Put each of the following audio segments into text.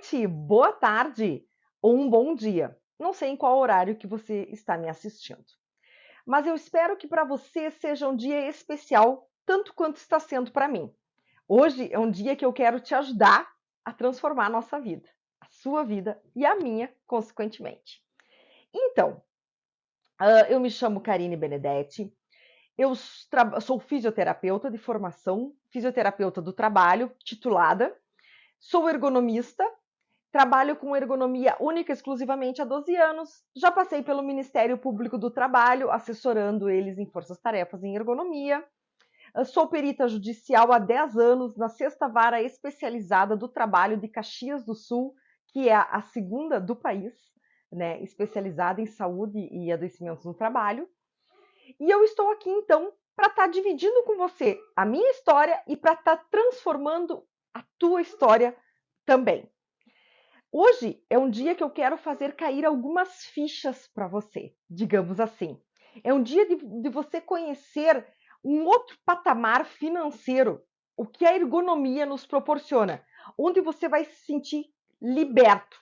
noite, boa tarde ou um bom dia. Não sei em qual horário que você está me assistindo, mas eu espero que para você seja um dia especial, tanto quanto está sendo para mim. Hoje é um dia que eu quero te ajudar a transformar a nossa vida, a sua vida e a minha, consequentemente. Então, eu me chamo Karine Benedetti, eu sou fisioterapeuta de formação, fisioterapeuta do trabalho, titulada, sou ergonomista. Trabalho com ergonomia única e exclusivamente há 12 anos. Já passei pelo Ministério Público do Trabalho, assessorando eles em forças-tarefas em ergonomia. Sou perita judicial há 10 anos na 6ª Vara Especializada do Trabalho de Caxias do Sul, que é a segunda do país, né, especializada em saúde e adoecimentos no trabalho. E eu estou aqui, então, para estar dividindo com você a minha história e para estar transformando a tua história também. Hoje é um dia que eu quero fazer cair algumas fichas para você, digamos assim. É um dia de você conhecer um outro patamar financeiro, o que a ergonomia nos proporciona, onde você vai se sentir liberto.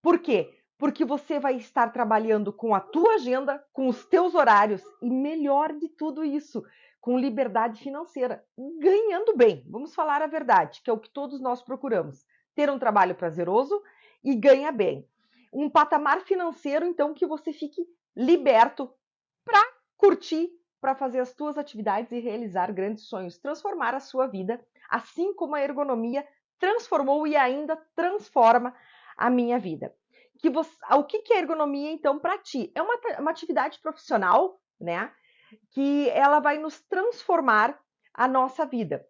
Por quê? Porque você vai estar trabalhando com a tua agenda, com os teus horários e, melhor de tudo isso, com liberdade financeira, ganhando bem. Vamos falar a verdade, que é o que todos nós procuramos. Ter um trabalho prazeroso e ganha bem. Um patamar financeiro, então, que você fique liberto para curtir, para fazer as tuas atividades e realizar grandes sonhos, transformar a sua vida, assim como a ergonomia transformou e ainda transforma a minha vida. O que é ergonomia, então, para ti? É uma atividade profissional, né? Que ela vai nos transformar a nossa vida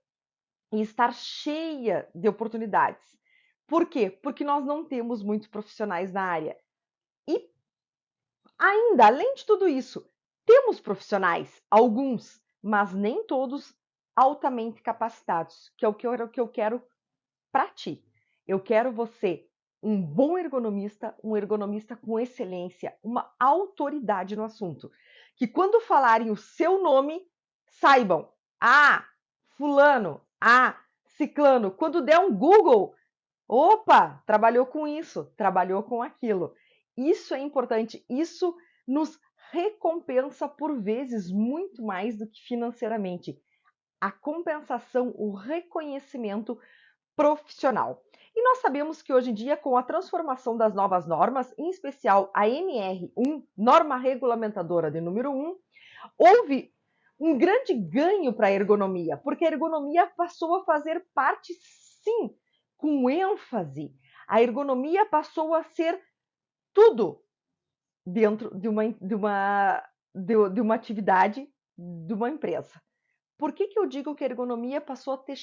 e estar cheia de oportunidades. Por quê? Porque nós não temos muitos profissionais na área. E ainda, além de tudo isso, temos profissionais, alguns, mas nem todos altamente capacitados, que é o que eu quero para ti. Eu quero você um bom ergonomista, um ergonomista com excelência, uma autoridade no assunto. Que quando falarem o seu nome, saibam, fulano, ciclano. Quando der um Google, opa, trabalhou com isso, trabalhou com aquilo. Isso é importante, isso nos recompensa por vezes muito mais do que financeiramente. A compensação, o reconhecimento profissional. E nós sabemos que hoje em dia, com a transformação das novas normas, em especial a NR1, norma regulamentadora de número 1, houve um grande ganho para a ergonomia, porque a ergonomia passou a fazer parte, sim, com ênfase. A ergonomia passou a ser tudo dentro de uma atividade de uma empresa. Por que eu digo que a ergonomia passou a ter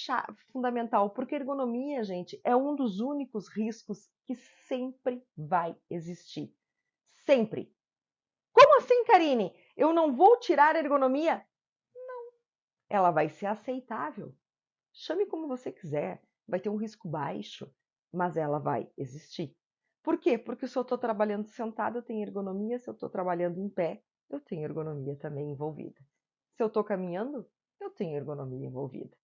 fundamental? Porque a ergonomia, gente, é um dos únicos riscos que sempre vai existir. Sempre. Como assim, Karine? Eu não vou tirar a ergonomia? Ela vai ser aceitável. Chame como você quiser. Vai ter um risco baixo, mas ela vai existir. Por quê? Porque se eu estou trabalhando sentada, eu tenho ergonomia. Se eu estou trabalhando em pé, eu tenho ergonomia também envolvida. Se eu estou caminhando, eu tenho ergonomia envolvida.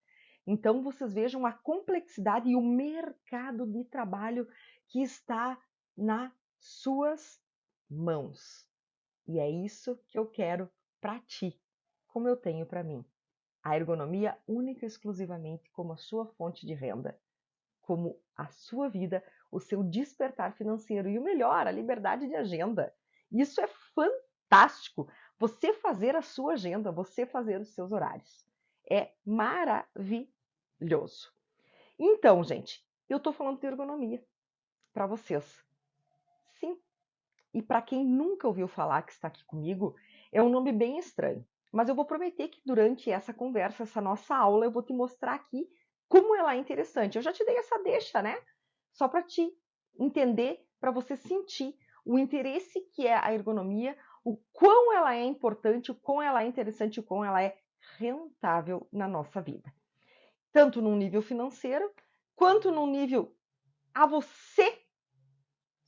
Então, vocês vejam a complexidade e o mercado de trabalho que está nas suas mãos. E é isso que eu quero para ti, como eu tenho para mim. A ergonomia única e exclusivamente como a sua fonte de renda, como a sua vida, o seu despertar financeiro e o melhor, a liberdade de agenda. Isso é fantástico. Você fazer a sua agenda, você fazer os seus horários. É maravilhoso. Então, gente, eu estou falando de ergonomia para vocês. Sim. E para quem nunca ouviu falar que está aqui comigo, é um nome bem estranho. Mas eu vou prometer que durante essa conversa, essa nossa aula, eu vou te mostrar aqui como ela é interessante. Eu já te dei essa deixa, né? Só para te entender, para você sentir o interesse que é a ergonomia, o quão ela é importante, o quão ela é interessante, o quão ela é rentável na nossa vida. Tanto num nível financeiro, quanto num nível a você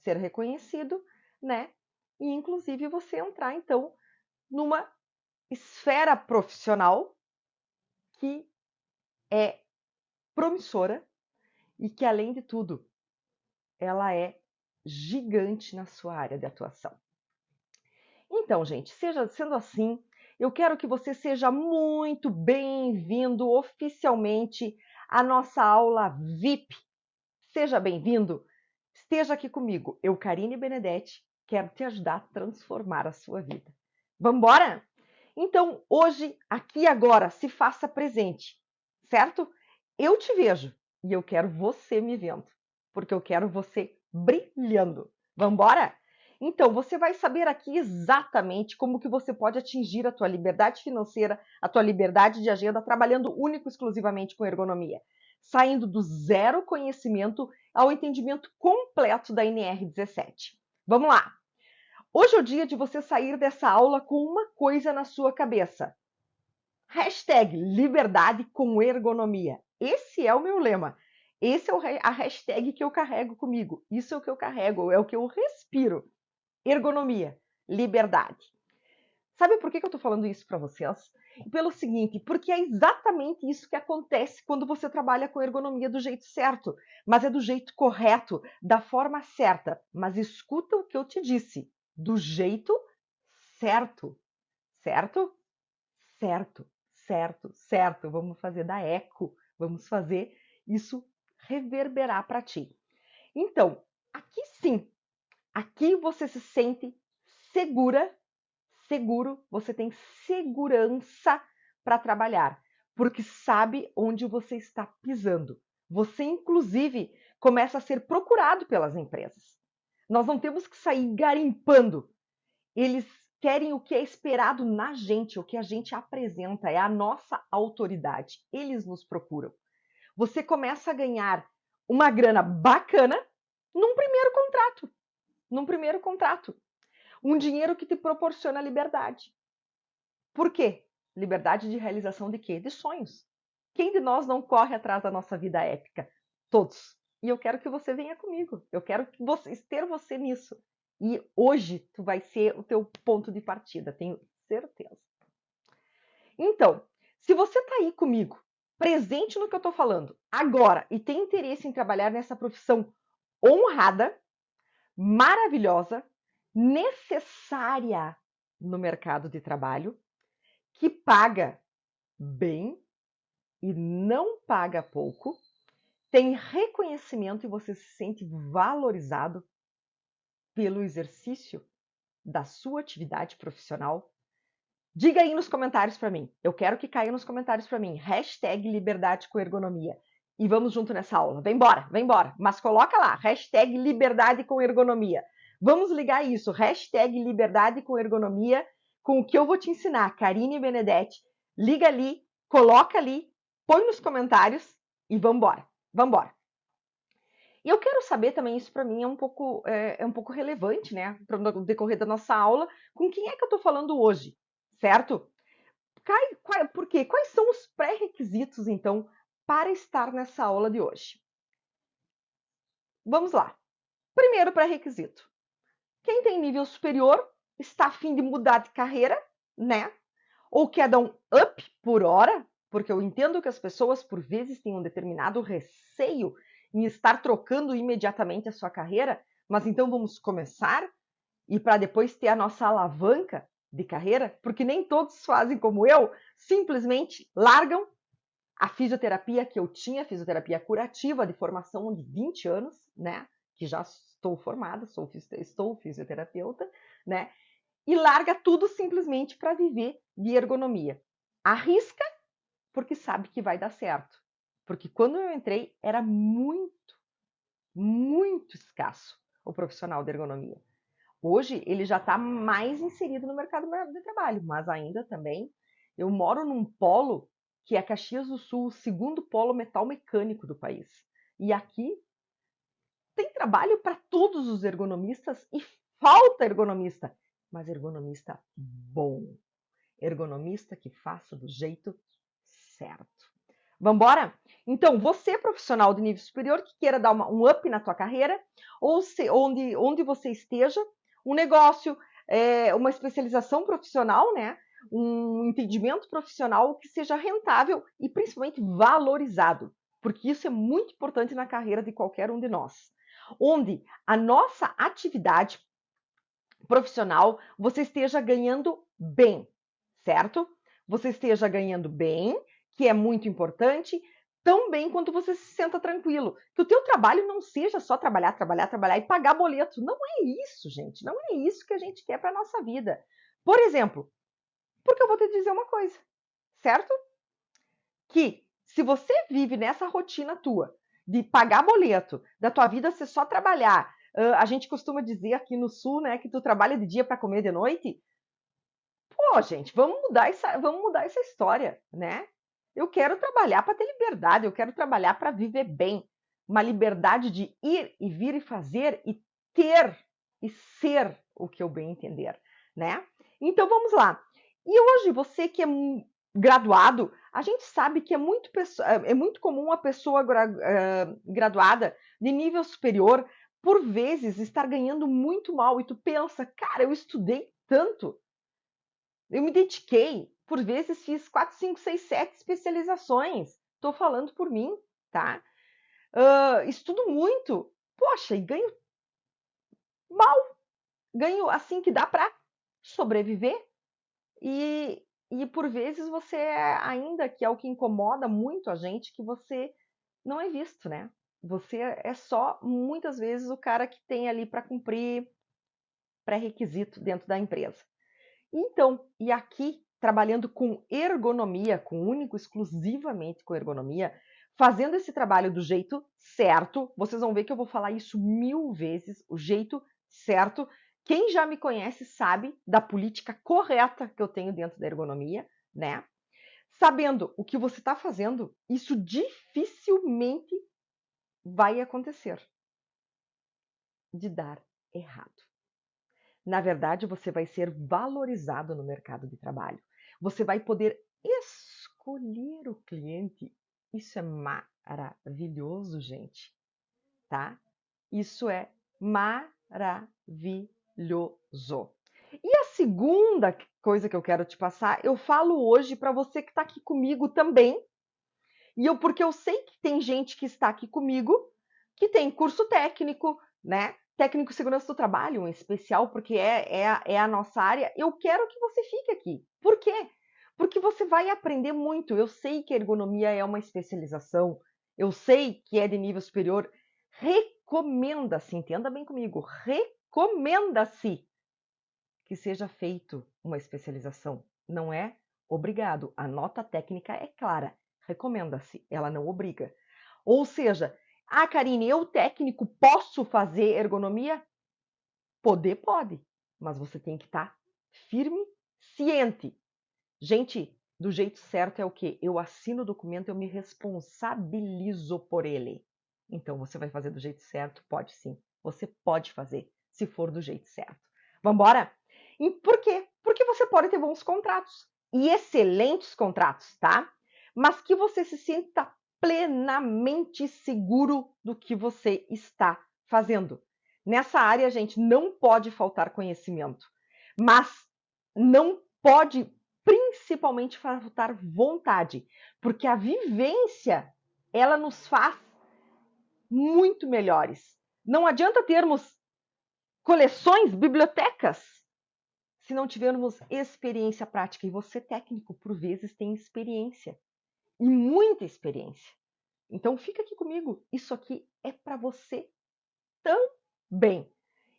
ser reconhecido, né? E inclusive você entrar então numa esfera profissional que é promissora e que, além de tudo, ela é gigante na sua área de atuação. Então, gente, sendo assim, eu quero que você seja muito bem-vindo oficialmente à nossa aula VIP. Seja bem-vindo, esteja aqui comigo. Eu, Karine Benedetti, quero te ajudar a transformar a sua vida. Vamos embora? Então, hoje, aqui e agora, se faça presente, certo? Eu te vejo e eu quero você me vendo, porque eu quero você brilhando. Vamos embora? Então, você vai saber aqui exatamente como que você pode atingir a tua liberdade financeira, a tua liberdade de agenda, trabalhando único e exclusivamente com ergonomia, saindo do zero conhecimento ao entendimento completo da NR17. Vamos lá! Hoje é o dia de você sair dessa aula com uma coisa na sua cabeça. Hashtag liberdade com ergonomia. Esse é o meu lema. Esse é a hashtag que eu carrego comigo. Isso é o que eu carrego, é o que eu respiro. Ergonomia, liberdade. Sabe por que eu estou falando isso para vocês? Pelo seguinte, porque é exatamente isso que acontece quando você trabalha com ergonomia do jeito certo, mas é do jeito correto, da forma certa. Mas escuta o que eu te disse, do jeito certo, certo? Certo, certo, certo. Vamos fazer da eco, vamos fazer isso reverberar para ti. Então, aqui sim, aqui você se sente segura, seguro, você tem segurança para trabalhar, porque sabe onde você está pisando. Você, inclusive, começa a ser procurado pelas empresas. Nós não temos que sair garimpando. Eles querem o que é esperado na gente, o que a gente apresenta, é a nossa autoridade. Eles nos procuram. Você começa a ganhar uma grana bacana num primeiro contrato. Num primeiro contrato. Um dinheiro que te proporciona liberdade. Por quê? Liberdade de realização de quê? De sonhos. Quem de nós não corre atrás da nossa vida épica? Todos. E eu quero que você venha comigo. Eu quero ter você nisso. E hoje tu vai ser o teu ponto de partida, tenho certeza. Então, se você está aí comigo, presente no que eu estou falando agora e tem interesse em trabalhar nessa profissão honrada, maravilhosa, necessária no mercado de trabalho, que paga bem e não paga pouco, tem reconhecimento e você se sente valorizado pelo exercício da sua atividade profissional, diga aí nos comentários para mim. Eu quero que caia nos comentários para mim. Hashtag liberdade com ergonomia. E vamos junto nessa aula. Vem embora, vem embora. Mas coloca lá, hashtag liberdade com ergonomia. Vamos ligar isso, hashtag liberdade com ergonomia, com o que eu vou te ensinar, Karine Benedetti. Liga ali, coloca ali, põe nos comentários e vamos embora. Vamos embora. E eu quero saber também, isso para mim é um pouco relevante, né? No decorrer da nossa aula, com quem é que eu estou falando hoje, certo? Por quê? Quais são os pré-requisitos, então, para estar nessa aula de hoje? Vamos lá. Primeiro pré-requisito. Quem tem nível superior está a fim de mudar de carreira, né? Ou quer dar um up por hora, porque eu entendo que as pessoas, por vezes, têm um determinado receio em estar trocando imediatamente a sua carreira, mas então vamos começar e para depois ter a nossa alavanca de carreira, porque nem todos fazem como eu, simplesmente largam a fisioterapia que eu tinha, fisioterapia curativa de formação de 20 anos, né? Que já estou formada, estou fisioterapeuta, né? E larga tudo simplesmente para viver de ergonomia. Arrisca porque sabe que vai dar certo. Porque quando eu entrei era muito, muito escasso o profissional de ergonomia. Hoje ele já está mais inserido no mercado de trabalho, mas ainda também eu moro num polo que é Caxias do Sul, o segundo polo metal mecânico do país. E aqui tem trabalho para todos os ergonomistas e falta ergonomista, mas ergonomista bom, ergonomista que faça do jeito certo. Vamos embora? Então, você profissional de nível superior que queira dar um up na tua carreira, ou onde você esteja, um negócio, uma especialização profissional, né? Um entendimento profissional que seja rentável e principalmente valorizado, porque isso é muito importante na carreira de qualquer um de nós. onde a nossa atividade profissional você esteja ganhando bem, certo? Você esteja ganhando bem, que é muito importante, tão bem quanto você se senta tranquilo. Que o teu trabalho não seja só trabalhar, trabalhar, trabalhar e pagar boleto. Não é isso, gente. Não é isso que a gente quer para a nossa vida. Por exemplo, porque eu vou te dizer uma coisa, certo? Que se você vive nessa rotina tua de pagar boleto, da tua vida ser só trabalhar, a gente costuma dizer aqui no sul, né, que tu trabalha de dia para comer de noite. Pô, gente, vamos mudar essa história, né? Eu quero trabalhar para ter liberdade, eu quero trabalhar para viver bem, uma liberdade de ir e vir e fazer e ter e ser o que eu bem entender, né? Então vamos lá. E hoje você que é graduado, a gente sabe que é muito comum a pessoa graduada de nível superior, por vezes, estar ganhando muito mal. E tu pensa, cara, eu estudei tanto, eu me dediquei, por vezes fiz 4, 5, 6, 7 especializações. Estou falando por mim, tá? Estudo muito, poxa, e ganho mal, ganho assim que dá para sobreviver. E por vezes você ainda, que é o que incomoda muito a gente, que você não é visto, né? Você é só, muitas vezes, o cara que tem ali para cumprir pré-requisito dentro da empresa. Então, e aqui, trabalhando com ergonomia, com único, exclusivamente com ergonomia, fazendo esse trabalho do jeito certo, vocês vão ver que eu vou falar isso 1000 vezes, o jeito certo. Quem já me conhece sabe da política correta que eu tenho dentro da ergonomia, né? Sabendo o que você está fazendo, isso dificilmente vai acontecer de dar errado. Na verdade, você vai ser valorizado no mercado de trabalho. Você vai poder escolher o cliente. Isso é maravilhoso, gente, tá? Isso é maravilhoso. E a segunda coisa que eu quero te passar, eu falo hoje para você que está aqui comigo também. Porque eu sei que tem gente que está aqui comigo que tem curso técnico, né? Técnico de segurança do trabalho, em especial, porque é a nossa área. Eu quero que você fique aqui. Por quê? Porque você vai aprender muito. Eu sei que a ergonomia é uma especialização, eu sei que é de nível superior. Recomenda-se, entenda bem comigo, recomenda-se que seja feito uma especialização. Não é obrigado. A nota técnica é clara. Recomenda-se, ela não obriga. Ou seja, Karine, eu técnico posso fazer ergonomia? Poder pode, mas você tem que estar firme, ciente. Gente, do jeito certo é o quê? Eu assino o documento, eu me responsabilizo por ele. Então você vai fazer do jeito certo? Pode sim. Você pode fazer, se for do jeito certo. Vamos embora? E por quê? Porque você pode ter bons contratos e excelentes contratos, tá? Mas que você se sinta plenamente seguro do que você está fazendo. Nessa área, gente, não pode faltar conhecimento, mas não pode principalmente faltar vontade, porque a vivência, ela nos faz muito melhores. Não adianta termos coleções, bibliotecas, se não tivermos experiência prática. E você, técnico, por vezes tem experiência, e muita experiência. Então fica aqui comigo, isso aqui é para você também.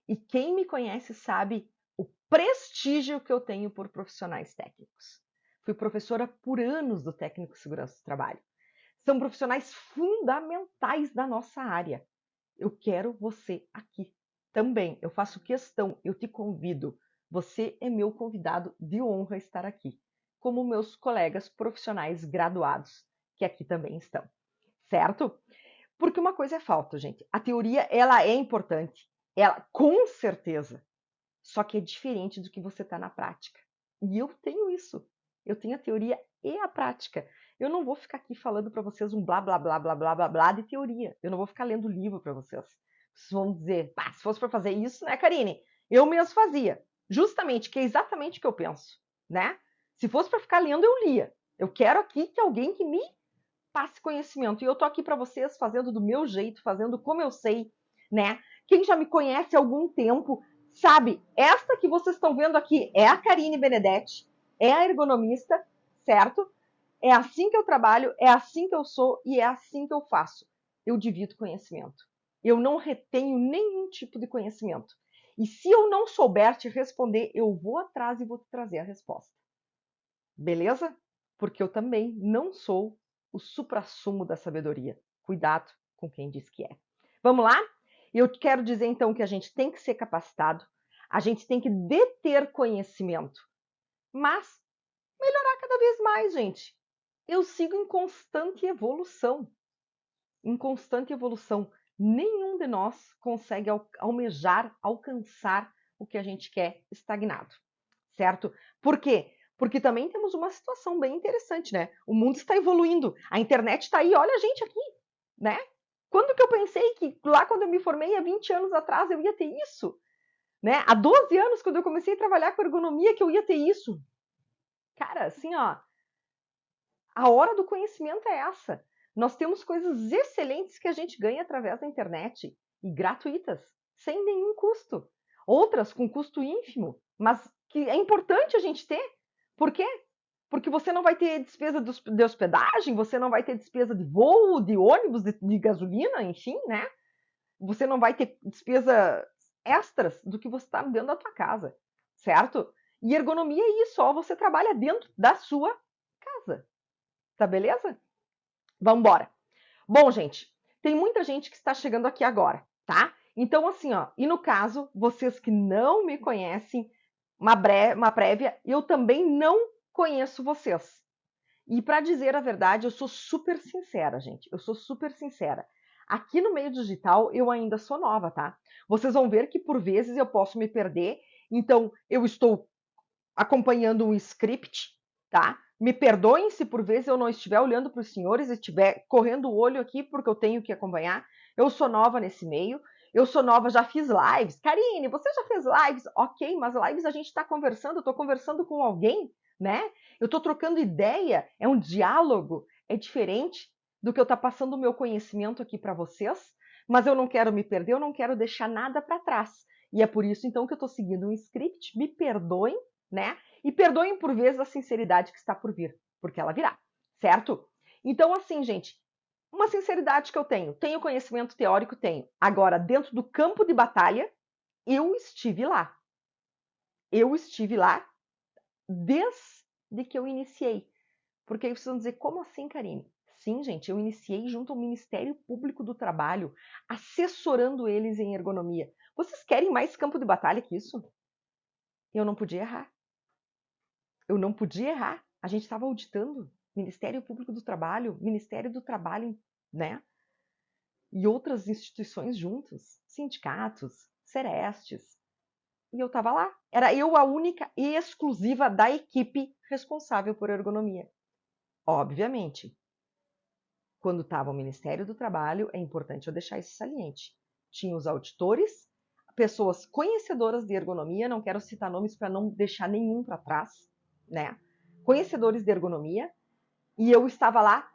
E quem me conhece sabe o prestígio que eu tenho por profissionais técnicos. Fui professora por anos do técnico de segurança do trabalho. São profissionais fundamentais da nossa área. Eu quero você aqui também. Eu faço questão, eu te convido. Você é meu convidado de honra estar aqui, como meus colegas profissionais graduados, que aqui também estão. Certo? Porque uma coisa é fato, gente. A teoria, ela é importante. Ela, com certeza. Só que é diferente do que você está na prática. E eu tenho isso. Eu tenho a teoria e a prática. Eu não vou ficar aqui falando para vocês um blá, blá, blá, blá, blá, blá, blá de teoria. Eu não vou ficar lendo livro para vocês. Vocês vão dizer, se fosse para fazer isso, né, Karine? Eu mesmo fazia. Justamente, que é exatamente o que eu penso, né? Se fosse para ficar lendo, eu lia. Eu quero aqui que alguém que me passe conhecimento. E eu tô aqui para vocês fazendo do meu jeito, fazendo como eu sei, né? Quem já me conhece há algum tempo sabe, esta que vocês estão vendo aqui é a Karine Benedetti, é a ergonomista, certo? É assim que eu trabalho, é assim que eu sou e é assim que eu faço. Eu divido conhecimento. Eu não retenho nenhum tipo de conhecimento. E se eu não souber te responder, eu vou atrás e vou te trazer a resposta. Beleza? Porque eu também não sou o suprassumo da sabedoria. Cuidado com quem diz que é. Vamos lá? Eu quero dizer então que a gente tem que ser capacitado, a gente tem que deter conhecimento, mas melhorar cada vez mais, gente. Eu sigo em constante evolução. Em constante evolução. Nenhum de nós consegue almejar, alcançar o que a gente quer estagnado. Certo? Por quê? Porque também temos uma situação bem interessante, né? O mundo está evoluindo, a internet está aí, olha a gente aqui, né? Quando que eu pensei que lá quando eu me formei, há 20 anos atrás, eu ia ter isso? Né? Há 12 anos, quando eu comecei a trabalhar com ergonomia, que eu ia ter isso? Cara, assim, ó, a hora do conhecimento é essa. Nós temos coisas excelentes que a gente ganha através da internet e gratuitas, sem nenhum custo. Outras com custo ínfimo, mas que é importante a gente ter. Por quê? Porque você não vai ter despesa de hospedagem, você não vai ter despesa de voo, de ônibus, de gasolina, enfim, né? Você não vai ter despesa extras do que você está dentro da tua casa, certo? E ergonomia é isso, ó, você trabalha dentro da sua casa. Tá beleza? Vamos embora. Bom, gente, tem muita gente que está chegando aqui agora, tá? Então, assim, ó, e no caso, vocês que não me conhecem, uma prévia, eu também não conheço vocês. E para dizer a verdade, eu sou super sincera, gente. Eu sou super sincera. Aqui no meio digital, eu ainda sou nova, tá? Vocês vão ver que por vezes eu posso me perder. Então, eu estou acompanhando um script, tá? Me perdoem se por vezes eu não estiver olhando para os senhores e estiver correndo o olho aqui porque eu tenho que acompanhar. Eu sou nova nesse meio, eu sou nova, já fiz lives. Karine, você já fez lives? Ok, mas lives a gente está conversando, eu estou conversando com alguém, né? Eu estou trocando ideia, é um diálogo, é diferente do que eu estar passando o meu conhecimento aqui para vocês, mas eu não quero me perder, eu não quero deixar nada para trás. E é por isso então que eu estou seguindo um script. Me perdoem, né? E perdoem por vezes a sinceridade que está por vir, porque ela virá, certo? Então, assim, gente, uma sinceridade que eu tenho conhecimento teórico, tenho. Agora, dentro do campo de batalha, eu estive lá. Eu estive lá desde que eu iniciei. Porque aí vocês vão dizer, como assim, Karine? Sim, gente, eu iniciei junto ao Ministério Público do Trabalho, assessorando eles em ergonomia. Vocês querem mais campo de batalha que isso? Eu não podia errar. Eu não podia errar. A gente estava auditando Ministério Público do Trabalho, Ministério do Trabalho, né? E outras instituições juntos, sindicatos, serestes. E eu estava lá. Era eu a única e exclusiva da equipe responsável por ergonomia. Obviamente, quando estava o Ministério do Trabalho, é importante eu deixar isso saliente. Tinha os auditores, pessoas conhecedoras de ergonomia, não quero citar nomes para não deixar nenhum para trás, né? Conhecedores de ergonomia, e eu estava lá,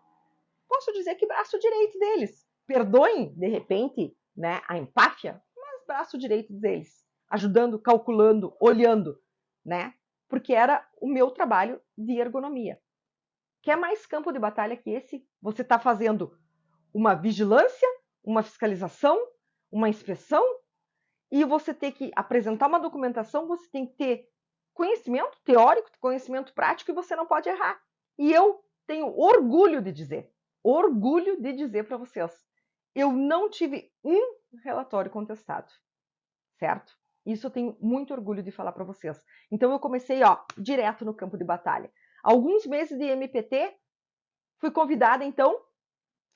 posso dizer que braço direito deles. Perdoem, de repente, né, a empáfia, mas braço direito deles, ajudando, calculando, olhando, né? Porque era o meu trabalho de ergonomia. Quer mais campo de batalha que esse? Você está fazendo uma vigilância, uma fiscalização, uma inspeção, e você tem que apresentar uma documentação, você tem que ter conhecimento teórico, conhecimento prático, e você não pode errar. E eu tenho orgulho de dizer para vocês, eu não tive um relatório contestado, certo? Isso eu tenho muito orgulho de falar para vocês. Então eu comecei, ó, direto no campo de batalha. Alguns meses de MPT, fui convidada então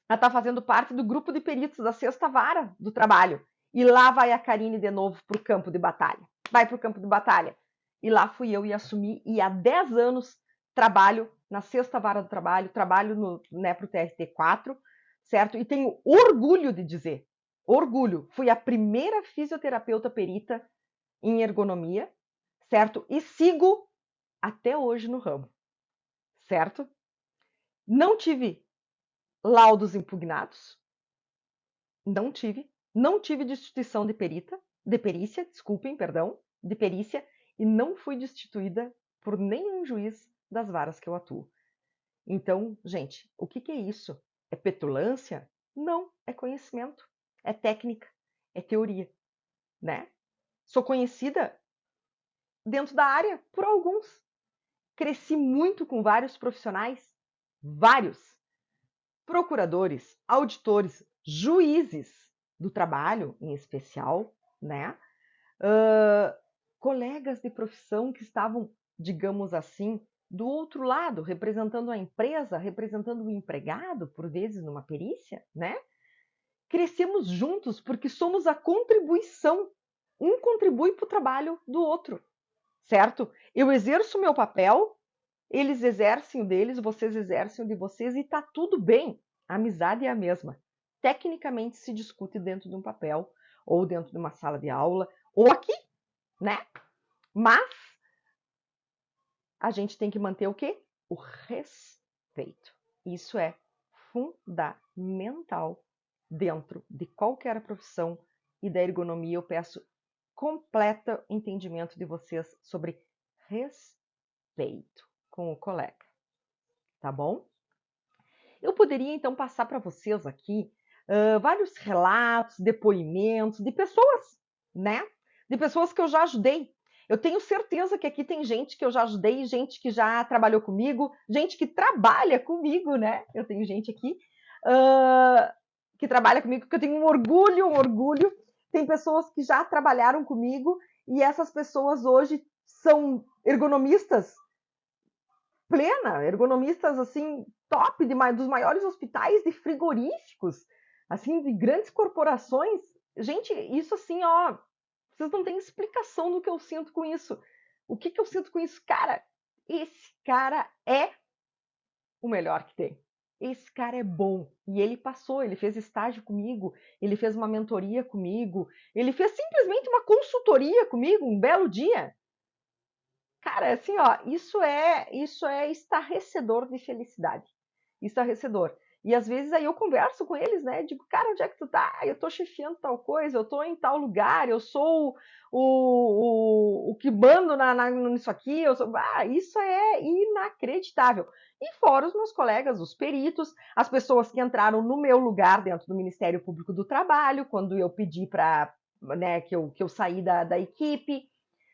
a estar fazendo parte do grupo de peritos da sexta vara do trabalho. E lá vai a Karine de novo para o campo de batalha. Vai para o campo de batalha. E lá fui eu e assumi, e há 10 anos trabalho na sexta vara do trabalho, trabalho no, né, para o TRT4, certo? E tenho orgulho de dizer, orgulho, fui a primeira fisioterapeuta perita em ergonomia, certo? E sigo até hoje no ramo, certo? Não tive laudos impugnados, não tive, Não tive destituição de perícia, desculpem, perdão, de perícia, e não fui destituída por nenhum juiz das varas que eu atuo. Então, gente, o que é isso? É petulância? Não, é conhecimento, é técnica, é teoria, né? Sou conhecida dentro da área por alguns. Cresci muito com vários profissionais, vários procuradores, auditores, juízes do trabalho, em especial, né? Colegas de profissão que estavam, digamos assim, do outro lado, representando a empresa, representando o empregado, por vezes numa perícia, né? Crescemos juntos porque somos a contribuição. Um contribui para o trabalho do outro, certo? Eu exerço o meu papel, eles exercem o deles, vocês exercem o de vocês e tá tudo bem. A amizade é a mesma. Tecnicamente se discute dentro de um papel, ou dentro de uma sala de aula, ou aqui, né? Mas a gente tem que manter o quê? O respeito. Isso é fundamental dentro de qualquer profissão, e da ergonomia eu peço completo entendimento de vocês sobre respeito com o colega, tá bom? Eu poderia então passar para vocês aqui vários relatos, depoimentos de pessoas, né? De pessoas que eu já ajudei. Eu tenho certeza que aqui tem gente que eu já ajudei, gente que já trabalhou comigo, gente que trabalha comigo, né? Eu tenho gente aqui que trabalha comigo, que eu tenho um orgulho. Tem pessoas que já trabalharam comigo e essas pessoas hoje são ergonomistas ergonomistas assim, top dos maiores hospitais de frigoríficos, assim, de grandes corporações. Gente, isso assim, ó, vocês não têm explicação do que eu sinto com isso. O que eu sinto com isso? Cara, esse cara é o melhor que tem. Esse cara é bom. E ele passou, ele fez estágio comigo, ele fez uma mentoria comigo, ele fez simplesmente uma consultoria comigo um belo dia. Cara, assim, ó, isso é estarrecedor de felicidade. Estarrecedor. E às vezes aí eu converso com eles, né? Digo, cara, onde é que tu tá? Eu tô chefiando tal coisa, eu tô em tal lugar, eu sou o que mando nisso aqui, isso é inacreditável. E fora os meus colegas, os peritos, as pessoas que entraram no meu lugar dentro do Ministério Público do Trabalho, quando eu pedi para, né, que eu saí da equipe,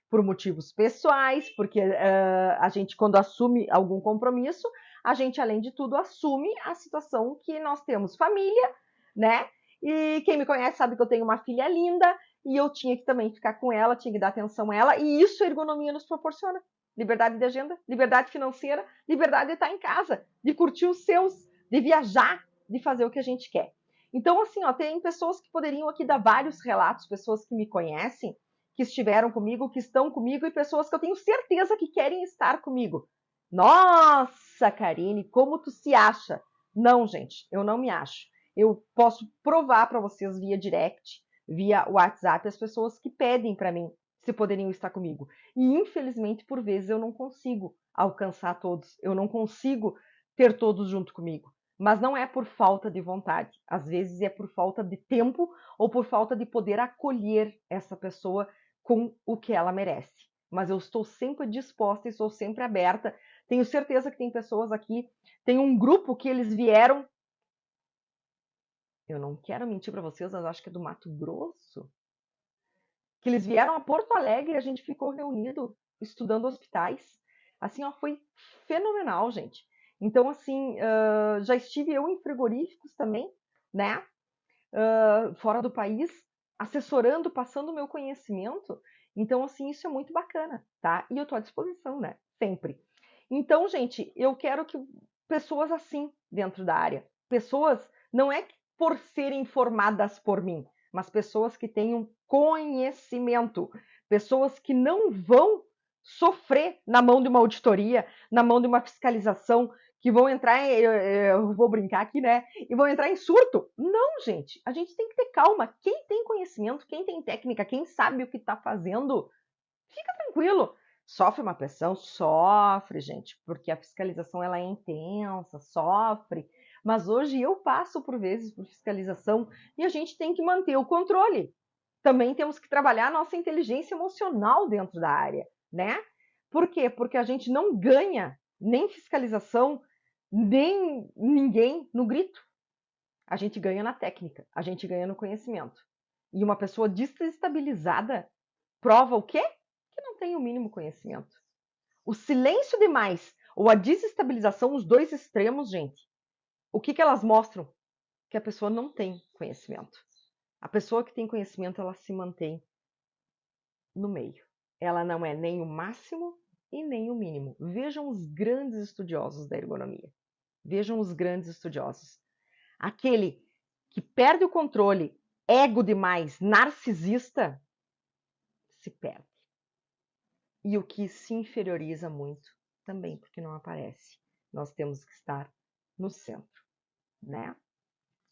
por motivos pessoais, porque a gente, quando assume algum compromisso, a gente, além de tudo, assume a situação que nós temos família, né? E quem me conhece sabe que eu tenho uma filha linda e eu tinha que também ficar com ela, tinha que dar atenção a ela, e isso a ergonomia nos proporciona. Liberdade de agenda, liberdade financeira, liberdade de estar em casa, de curtir os seus, de viajar, de fazer o que a gente quer. Então, assim, ó, tem pessoas que poderiam aqui dar vários relatos, pessoas que me conhecem, que estiveram comigo, que estão comigo, e pessoas que eu tenho certeza que querem estar comigo. Nossa, Karine, como tu se acha? Não, gente, eu não me acho. Eu posso provar para vocês via direct, via WhatsApp, as pessoas que pedem para mim se poderiam estar comigo. E infelizmente, por vezes, eu não consigo alcançar todos, eu não consigo ter todos junto comigo. Mas não é por falta de vontade, às vezes é por falta de tempo ou por falta de poder acolher essa pessoa com o que ela merece. Mas eu estou sempre disposta e estou sempre aberta. Tenho certeza que tem pessoas aqui, tem um grupo que eles vieram. Eu não quero mentir para vocês, mas acho que é do Mato Grosso. Que eles vieram a Porto Alegre e a gente ficou reunido estudando hospitais. Assim, ó, foi fenomenal, gente. Então, assim, já estive eu em frigoríficos também, né? Fora do país, assessorando, passando o meu conhecimento. Então, assim, isso é muito bacana, tá? E eu estou à disposição, né? Sempre. Então, gente, eu quero que pessoas assim dentro da área, pessoas, não é por serem formadas por mim, mas pessoas que tenham conhecimento, pessoas que não vão sofrer na mão de uma auditoria, na mão de uma fiscalização, que vão entrar, eu vou brincar aqui, né? E vão entrar em surto. Não, gente, a gente tem que ter calma. Quem tem conhecimento, quem tem técnica, quem sabe o que está fazendo, fica tranquilo. Sofre uma pressão? Sofre, gente, porque a fiscalização ela é intensa, sofre. Mas hoje eu passo por vezes por fiscalização e a gente tem que manter o controle. Também temos que trabalhar a nossa inteligência emocional dentro da área, né? Por quê? Porque a gente não ganha nem fiscalização, nem ninguém no grito. A gente ganha na técnica, a gente ganha no conhecimento. E uma pessoa desestabilizada prova o quê? Que não tem o mínimo conhecimento. O silêncio demais ou a desestabilização, os dois extremos, gente, o que elas mostram? Que a pessoa não tem conhecimento. A pessoa que tem conhecimento, ela se mantém no meio. Ela não é nem o máximo e nem o mínimo. Vejam os grandes estudiosos da ergonomia. Vejam os grandes estudiosos. Aquele que perde o controle, ego demais, narcisista, se perde. E o que se inferioriza muito, também porque não aparece. Nós temos que estar no centro, né?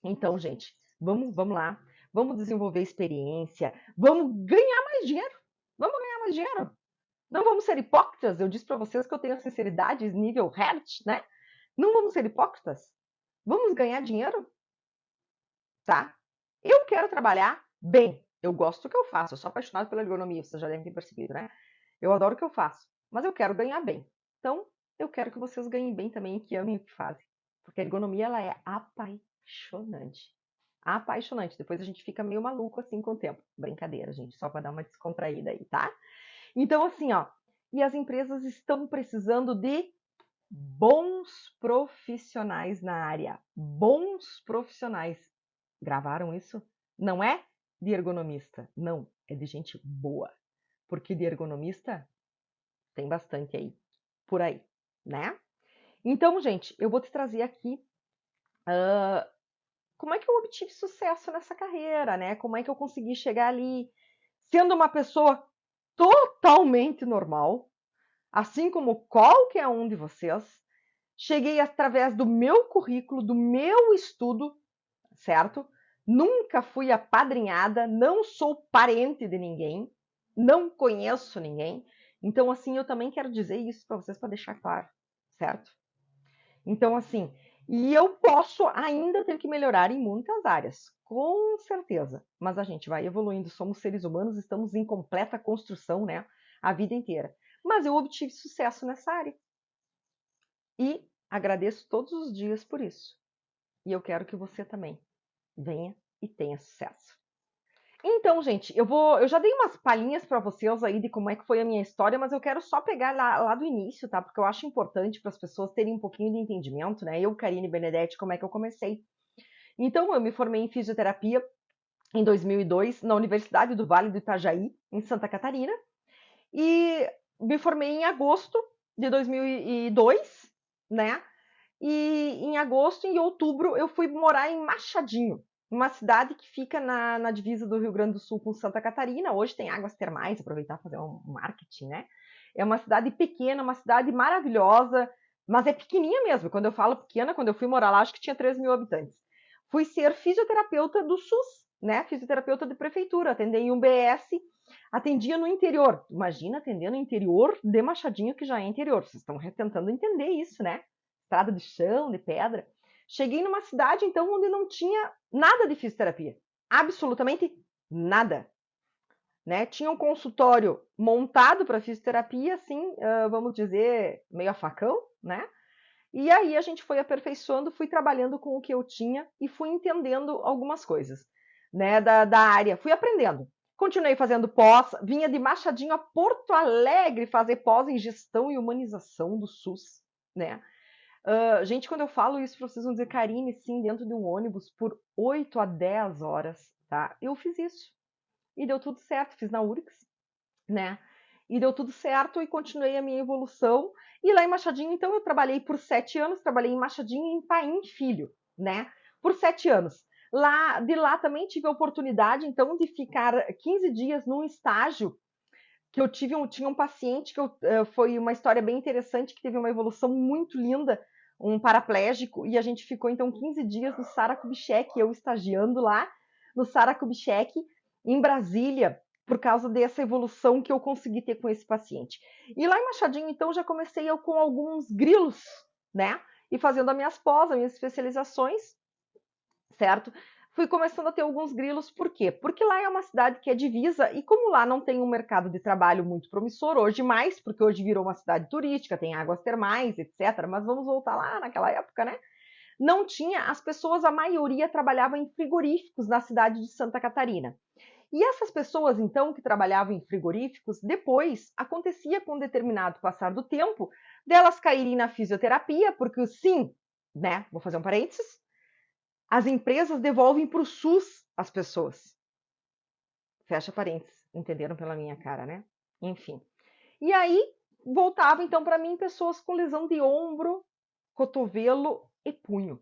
Então, gente, vamos lá. Vamos desenvolver experiência. Vamos ganhar mais dinheiro. Vamos ganhar mais dinheiro. Não vamos ser hipócritas. Eu disse para vocês que eu tenho sinceridade nível Hertz, né? Não vamos ser hipócritas. Vamos ganhar dinheiro, tá? Eu quero trabalhar bem. Eu gosto do que eu faço. Eu sou apaixonada pela ergonomia, vocês já devem ter percebido, né? Eu adoro o que eu faço, mas eu quero ganhar bem. Então, eu quero que vocês ganhem bem também e que amem o que fazem. Porque a ergonomia, ela é apaixonante. Apaixonante. Depois a gente fica meio maluco assim com o tempo. Brincadeira, gente, só para dar uma descontraída aí, tá? Então, assim, ó, e as empresas estão precisando de bons profissionais na área. Bons profissionais. Gravaram isso? Não é de ergonomista, não, é de gente boa. Porque de ergonomista tem bastante aí, por aí, né? Então, gente, eu vou te trazer aqui como é que eu obtive sucesso nessa carreira, né? Como é que eu consegui chegar ali sendo uma pessoa totalmente normal, assim como qualquer um de vocês. Cheguei através do meu currículo, do meu estudo, certo? Nunca fui apadrinhada, não sou parente de ninguém, não conheço ninguém. Então, assim, eu também quero dizer isso para vocês, para deixar claro, certo? Então, assim, e eu posso ainda ter que melhorar em muitas áreas, com certeza. Mas a gente vai evoluindo, somos seres humanos, estamos em completa construção, né? A vida inteira. Mas eu obtive sucesso nessa área. E agradeço todos os dias por isso. E eu quero que você também venha e tenha sucesso. Então, gente, eu já dei umas palhinhas para vocês aí de como é que foi a minha história, mas eu quero só pegar lá do início, tá? Porque eu acho importante para as pessoas terem um pouquinho de entendimento, né? Eu, Karine Benedetti, como é que eu comecei. Então, eu me formei em fisioterapia em 2002 na Universidade do Vale do Itajaí, em Santa Catarina, e me formei em agosto de 2002, né? E em agosto e outubro eu fui morar em Machadinho, uma cidade que fica na divisa do Rio Grande do Sul com Santa Catarina. Hoje tem águas termais, aproveitar e fazer um marketing, né? É uma cidade pequena, uma cidade maravilhosa, mas é pequenininha mesmo. Quando eu falo pequena, quando eu fui morar lá, acho que tinha 3.000 habitantes. Fui ser fisioterapeuta do SUS, né? Fisioterapeuta de prefeitura, atendei em um BS, atendia no interior. Imagina atender no interior de Machadinho, que já é interior. Vocês estão tentando entender isso, né? Estrada de chão, de pedra. Cheguei numa cidade, então, onde não tinha nada de fisioterapia. Absolutamente nada. Né? Tinha um consultório montado para fisioterapia, assim, vamos dizer, meio a facão, né? E aí a gente foi aperfeiçoando, fui trabalhando com o que eu tinha e fui entendendo algumas coisas, né, da área. Fui aprendendo. Continuei fazendo pós, vinha de Machadinho a Porto Alegre fazer pós em gestão e humanização do SUS, né? Gente, quando eu falo isso, vocês vão dizer, Karine, sim, dentro de um ônibus por 8 a 10 horas, tá? Eu fiz isso. E deu tudo certo, fiz na URGS, né? E deu tudo certo e continuei a minha evolução. E lá em Machadinho, então, eu trabalhei por 7 anos, trabalhei em Machadinho e em Paim Filho, né? Por 7 anos. De lá também tive a oportunidade, então, de ficar 15 dias num estágio que eu tinha um paciente foi uma história bem interessante, que teve uma evolução muito linda, um paraplégico, e a gente ficou, então, 15 dias no Sara Kubitschek, eu estagiando lá no Sara Kubitschek, em Brasília, por causa dessa evolução que eu consegui ter com esse paciente. E lá em Machadinho, então, já comecei eu com alguns grilos, né? e fazendo as minhas pós, as minhas especializações, certo? Fui começando a ter alguns grilos, por quê? Porque lá é uma cidade que é divisa, e como lá não tem um mercado de trabalho muito promissor, hoje mais, porque hoje virou uma cidade turística, tem águas termais, etc. Mas vamos voltar lá naquela época, né? Não tinha, as pessoas, a maioria trabalhava em frigoríficos na cidade de Santa Catarina. E essas pessoas, então, que trabalhavam em frigoríficos, depois acontecia com um determinado passar do tempo, delas caírem na fisioterapia, porque sim, né? Vou fazer um parênteses, as empresas devolvem para o SUS as pessoas. Fecha parênteses. Entenderam pela minha cara, né? Enfim. E aí, voltava então para mim pessoas com lesão de ombro, cotovelo e punho.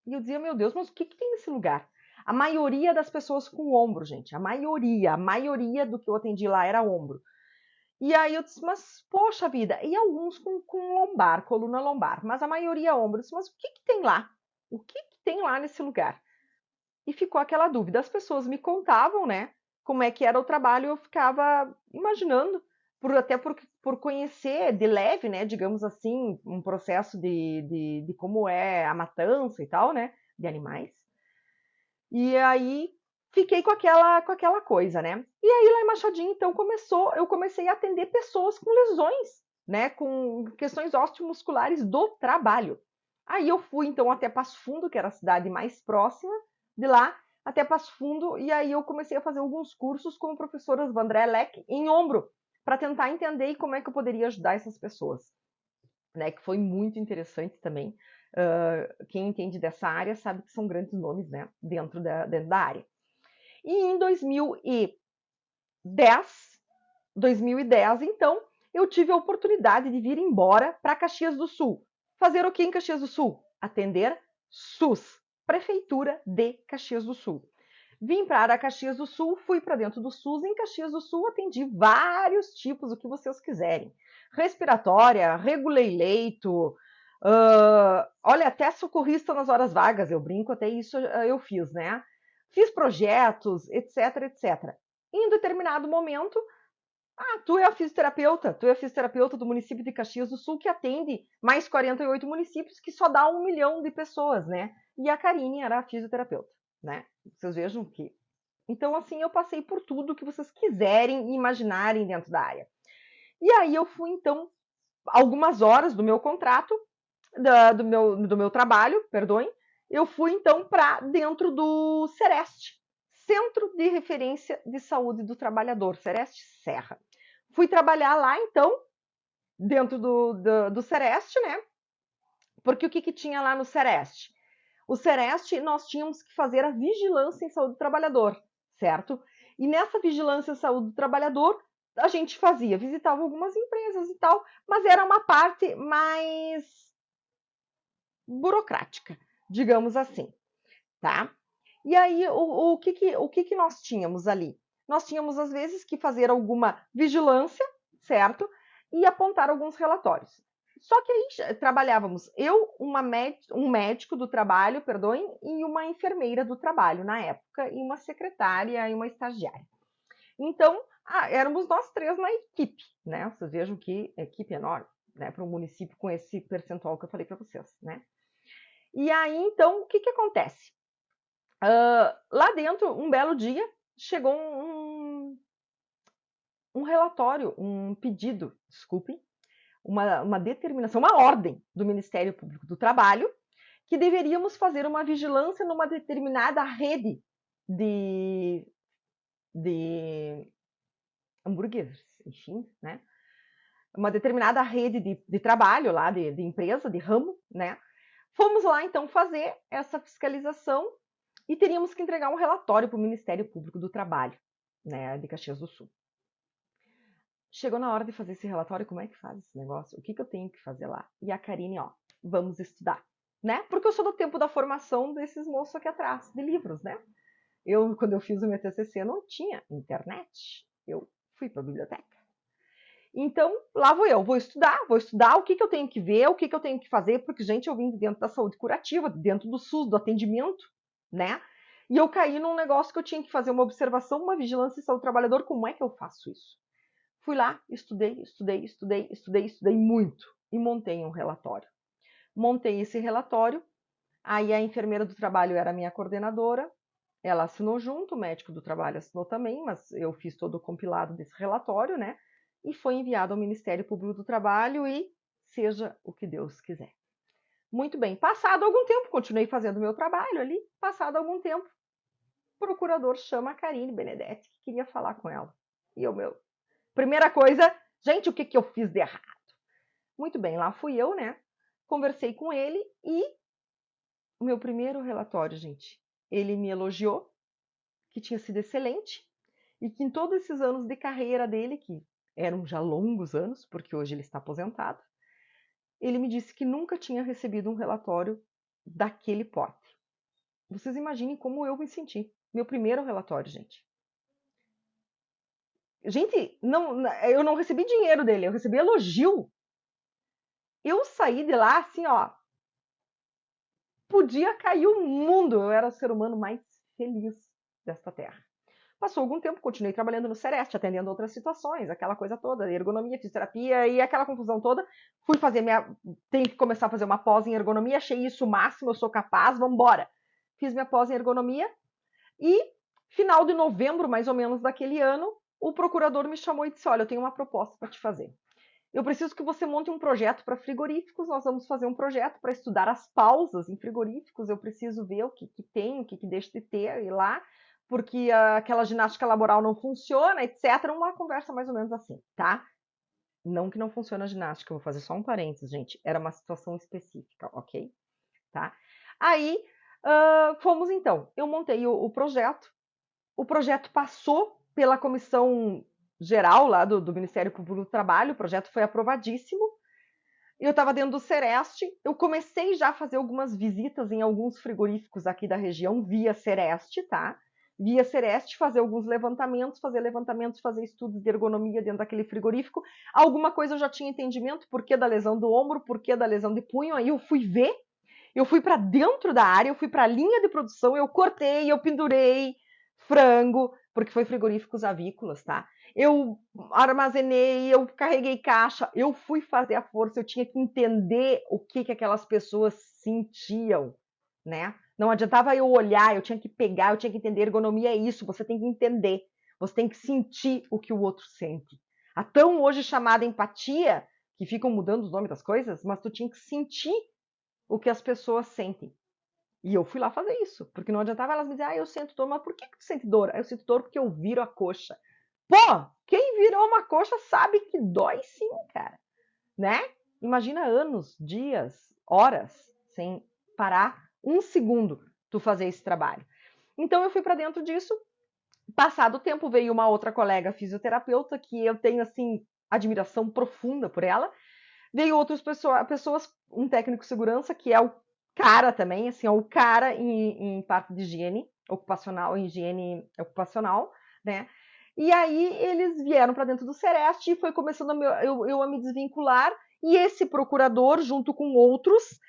E eu dizia, meu Deus, mas o que tem nesse lugar? A maioria das pessoas com ombro, gente. A maioria do que eu atendi lá era ombro. E aí eu disse, mas poxa vida, e alguns com lombar, coluna lombar, mas a maioria ombro. Eu disse, mas o que tem lá? O que tem lá nesse lugar? E ficou aquela dúvida. As pessoas me contavam, né, como é que era o trabalho, eu ficava imaginando, até por conhecer de leve, né, digamos assim, um processo de como é a matança e tal, né, de animais. E aí fiquei com aquela coisa, né? E aí lá em Machadinho, então, eu comecei a atender pessoas com lesões, né, com questões osteomusculares do trabalho. Aí eu fui, então, até Passo Fundo, que era a cidade mais próxima de lá, até Passo Fundo, e aí eu comecei a fazer alguns cursos com o professor Vandré Leck em ombro, para tentar entender como é que eu poderia ajudar essas pessoas, né, que foi muito interessante também. Quem entende dessa área sabe que são grandes nomes, né, dentro da área. E em 2010, então, eu tive a oportunidade de vir embora para Caxias do Sul. Fazer o que em Caxias do Sul? Atender SUS, Prefeitura de Caxias do Sul. Vim para Caxias do Sul, fui para dentro do SUS. Em Caxias do Sul, atendi vários tipos, o que vocês quiserem. Respiratória, regulei leito, olha, até socorrista nas horas vagas, eu brinco, até isso eu fiz, né? Fiz projetos, etc, etc. Em um determinado momento, tu é a fisioterapeuta do município de Caxias do Sul, que atende mais 48 municípios, que só dá 1 milhão de pessoas, né? E a Karine era a fisioterapeuta, né? Vocês vejam que... Então, assim, eu passei por tudo que vocês quiserem e imaginarem dentro da área. E aí eu fui, então, algumas horas do meu contrato, do meu trabalho, perdoem, eu fui, então, para dentro do Sereste, Centro de Referência de Saúde do Trabalhador, Sereste Serra. Fui trabalhar lá, então, dentro do Sereste, né? Porque o que tinha lá no Sereste? O Sereste, nós tínhamos que fazer a vigilância em saúde do trabalhador, certo? E nessa vigilância em saúde do trabalhador, a gente visitava algumas empresas e tal, mas era uma parte mais burocrática, digamos assim, tá? E aí, o que nós tínhamos ali? Nós tínhamos, às vezes, que fazer alguma vigilância, certo? E apontar alguns relatórios. Só que aí trabalhávamos um médico do trabalho, perdoem, e uma enfermeira do trabalho na época, e uma secretária e uma estagiária. Então, éramos nós três na equipe, né? Vocês vejam que equipe enorme, né? Para um município com esse percentual que eu falei para vocês, né? E aí, então, o que acontece? Lá dentro, um belo dia, chegou um relatório, um pedido, desculpem, uma determinação, uma ordem do Ministério Público do Trabalho, que deveríamos fazer uma vigilância numa determinada rede de hambúrgueres, enfim, né? Uma determinada rede de trabalho lá, de empresa, de ramo, né? Fomos lá, então, fazer essa fiscalização e teríamos que entregar um relatório para o Ministério Público do Trabalho, né, de Caxias do Sul. Chegou na hora de fazer esse relatório, como é que faz esse negócio? O que eu tenho que fazer lá? E a Karine, ó, vamos estudar, né? Porque eu sou do tempo da formação desses moços aqui atrás, de livros, né? Quando eu fiz o meu TCC, não tinha internet. Eu fui para a biblioteca. Então, lá vou estudar o que eu tenho que ver, o que eu tenho que fazer, porque, gente, eu vim de dentro da saúde curativa, dentro do SUS, do atendimento, né? E eu caí num negócio que eu tinha que fazer uma observação, uma vigilância em saúde do trabalhador. Como é que eu faço isso? Fui lá, estudei muito e montei um relatório. Montei esse relatório, aí a enfermeira do trabalho era a minha coordenadora, ela assinou junto, o médico do trabalho assinou também, mas eu fiz todo o compilado desse relatório, né? E foi enviado ao Ministério Público do Trabalho e seja o que Deus quiser. Muito bem, passado algum tempo, continuei fazendo o meu trabalho ali, passado algum tempo, o procurador chama a Karine Benedetti, que queria falar com ela. E eu, primeira coisa, gente, o que eu fiz de errado? Muito bem, lá fui eu, né? Conversei com ele e o meu primeiro relatório, gente, ele me elogiou, que tinha sido excelente e que em todos esses anos de carreira dele, que eram já longos anos, porque hoje ele está aposentado, ele me disse que nunca tinha recebido um relatório daquele porte. Vocês imaginem como eu me senti. Meu primeiro relatório, gente. Gente, eu não recebi dinheiro dele, eu recebi elogio. Eu saí de lá assim, ó, podia cair o mundo. Eu era o ser humano mais feliz desta terra. Passou algum tempo, continuei trabalhando no Sereste, atendendo outras situações, aquela coisa toda, ergonomia, fisioterapia e aquela confusão toda. Fui fazer tenho que começar a fazer uma pós em ergonomia, achei isso o máximo, eu sou capaz, vamos embora. Fiz minha pós em ergonomia e final de novembro, mais ou menos daquele ano, o procurador me chamou e disse: olha, eu tenho uma proposta para te fazer. Eu preciso que você monte um projeto para frigoríficos. Nós vamos fazer um projeto para estudar as pausas em frigoríficos. Eu preciso ver o que tem, o que deixa de ter e lá, porque aquela ginástica laboral não funciona, etc. Uma conversa mais ou menos assim, tá? Não que não funciona a ginástica, eu vou fazer só um parênteses, gente. Era uma situação específica, ok? Tá? Aí, fomos então. Eu montei o projeto. O projeto passou pela comissão geral lá do Ministério Público do Trabalho, o projeto foi aprovadíssimo. Eu estava dentro do Sereste, eu comecei já a fazer algumas visitas em alguns frigoríficos aqui da região, via Sereste, tá? Via Sereste, fazer alguns levantamentos, fazer estudos de ergonomia dentro daquele frigorífico. Alguma coisa eu já tinha entendimento, por que da lesão do ombro, por que da lesão de punho, aí eu fui ver, eu fui para dentro da área, eu fui para a linha de produção, eu cortei, eu pendurei frango, porque foi frigoríficos avícolas, tá? Eu armazenei, eu carreguei caixa, eu fui fazer a força, eu tinha que entender o que aquelas pessoas sentiam, né? Não adiantava eu olhar, eu tinha que pegar, eu tinha que entender. Ergonomia é isso, você tem que entender, você tem que sentir o que o outro sente. A tão hoje chamada empatia, que ficam mudando os nomes das coisas, mas tu tinha que sentir o que as pessoas sentem. E eu fui lá fazer isso, porque não adiantava elas me dizer, eu sinto dor, mas por que tu sente dor? Eu sinto dor porque eu viro a coxa. Pô, quem virou uma coxa sabe que dói sim, cara, né? Imagina anos, dias, horas, sem parar um segundo tu fazer esse trabalho. Então eu fui para dentro disso, passado o tempo veio uma outra colega fisioterapeuta que eu tenho, assim, admiração profunda por ela, veio outras pessoas, um técnico de segurança, que é o cara também, assim, é o cara em parte de higiene ocupacional, né? E aí eles vieram para dentro do Sereste e foi começando eu a me desvincular, e esse procurador, junto com outros,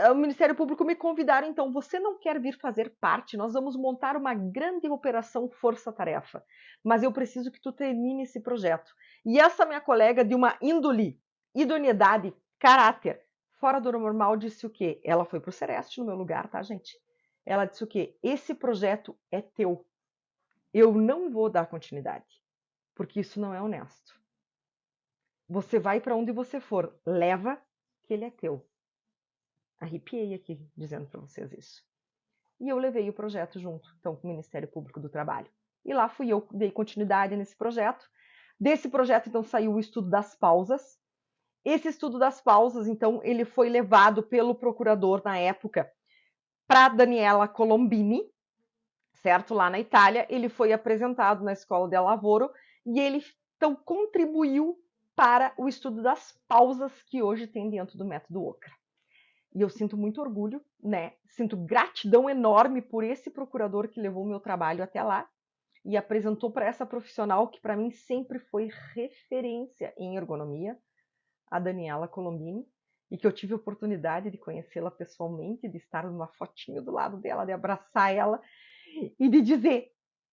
o Ministério Público me convidaram, então, você não quer vir fazer parte? Nós vamos montar uma grande operação força-tarefa, mas eu preciso que tu termine esse projeto. E essa minha colega, de uma índole, idoneidade, caráter, fora do normal, disse o quê? Ela foi pro Sereste no meu lugar, tá, gente? Ela disse o quê? Esse projeto é teu. Eu não vou dar continuidade, porque isso não é honesto. Você vai para onde você for, leva que ele é teu. Arrepiei aqui dizendo para vocês isso. E eu levei o projeto junto, então, com o Ministério Público do Trabalho. E lá fui eu, dei continuidade nesse projeto. Desse projeto, então, saiu o estudo das pausas. Esse estudo das pausas, então, ele foi levado pelo procurador na época para Daniela Colombini, certo? Lá na Itália, ele foi apresentado na Escola del Lavoro e ele, então, contribuiu para o estudo das pausas que hoje tem dentro do método OCRA. E eu sinto muito orgulho, né? Sinto gratidão enorme por esse procurador que levou o meu trabalho até lá e apresentou para essa profissional que para mim sempre foi referência em ergonomia, a Daniela Colombini, e que eu tive a oportunidade de conhecê-la pessoalmente, de estar numa fotinho do lado dela, de abraçar ela e de dizer,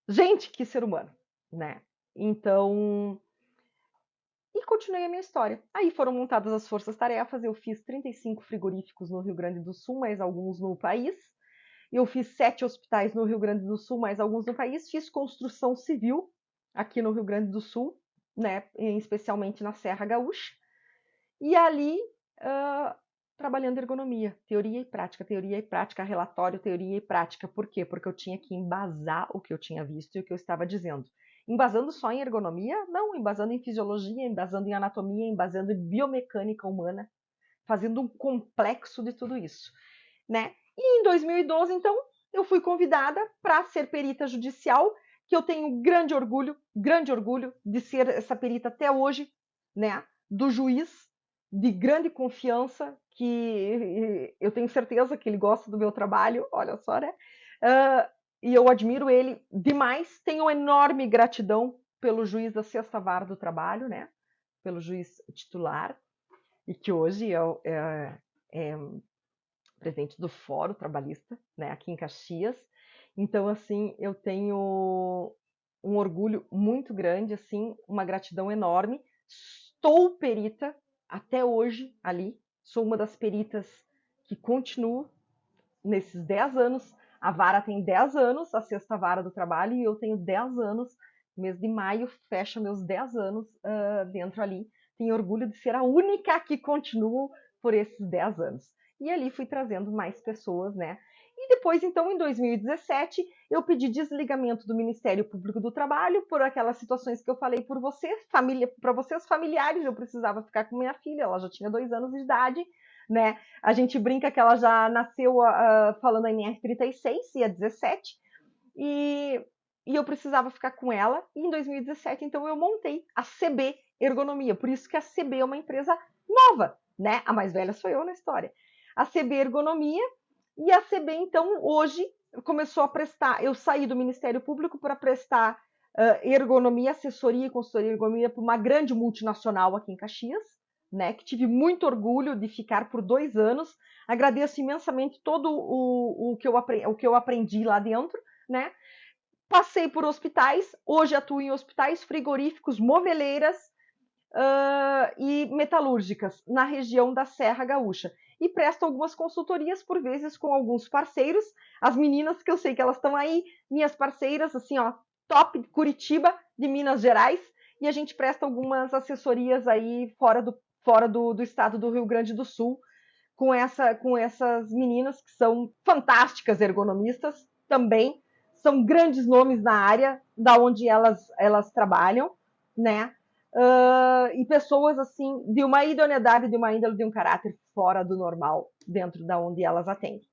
gente, que ser humano, né? Então, e continuei a minha história. Aí foram montadas as forças-tarefas, eu fiz 35 frigoríficos no Rio Grande do Sul, mais alguns no país. Eu fiz 7 hospitais no Rio Grande do Sul, mais alguns no país. Fiz construção civil aqui no Rio Grande do Sul, né, especialmente na Serra Gaúcha. E ali, trabalhando ergonomia, teoria e prática, relatório, teoria e prática. Por quê? Porque eu tinha que embasar o que eu tinha visto e o que eu estava dizendo. Embasando só em ergonomia? Não, embasando em fisiologia, embasando em anatomia, embasando em biomecânica humana, fazendo um complexo de tudo isso, né? E em 2012, então, eu fui convidada para ser perita judicial, que eu tenho grande orgulho de ser essa perita até hoje, né? Do juiz, de grande confiança, que eu tenho certeza que ele gosta do meu trabalho, olha só, né? E eu admiro ele demais, tenho enorme gratidão pelo juiz da Sexta Vara do Trabalho, né? Pelo juiz titular, e que hoje é presidente do Fórum Trabalhista, né, aqui em Caxias. Então, assim, eu tenho um orgulho muito grande, assim, uma gratidão enorme. Estou perita até hoje ali, sou uma das peritas que continuo nesses 10 anos. A vara tem 10 anos, a Sexta Vara do Trabalho, e eu tenho 10 anos. Mês de maio fecha meus 10 anos dentro ali. Tenho orgulho de ser a única que continuo por esses 10 anos. E ali fui trazendo mais pessoas, né? E depois, então, em 2017, eu pedi desligamento do Ministério Público do Trabalho por aquelas situações que eu falei por você, para vocês familiares. Eu precisava ficar com minha filha, ela já tinha 2 anos de idade, né? A gente brinca que ela já nasceu falando a NR36, ia 17, e eu precisava ficar com ela. E em 2017, então, eu montei a CB Ergonomia. Por isso que a CB é uma empresa nova, né? A mais velha sou eu na história. A CB Ergonomia, e a CB, então, hoje começou a prestar. Eu saí do Ministério Público para prestar ergonomia, assessoria e consultoria de ergonomia para uma grande multinacional aqui em Caxias, né, que tive muito orgulho de ficar por 2 anos. Agradeço imensamente todo o que eu aprendi lá dentro, né? Passei por hospitais, hoje atuo em hospitais, frigoríficos, moveleiras e metalúrgicas na região da Serra Gaúcha. E presto algumas consultorias, por vezes, com alguns parceiros. As meninas, que eu sei que elas estão aí, minhas parceiras, assim, ó, top Curitiba, de Minas Gerais, e a gente presta algumas assessorias aí fora do estado do Rio Grande do Sul, com essas meninas que são fantásticas ergonomistas também, são grandes nomes na área da onde elas trabalham, né? E pessoas assim de uma idoneidade, de uma índole, de um caráter fora do normal dentro da onde elas atendem.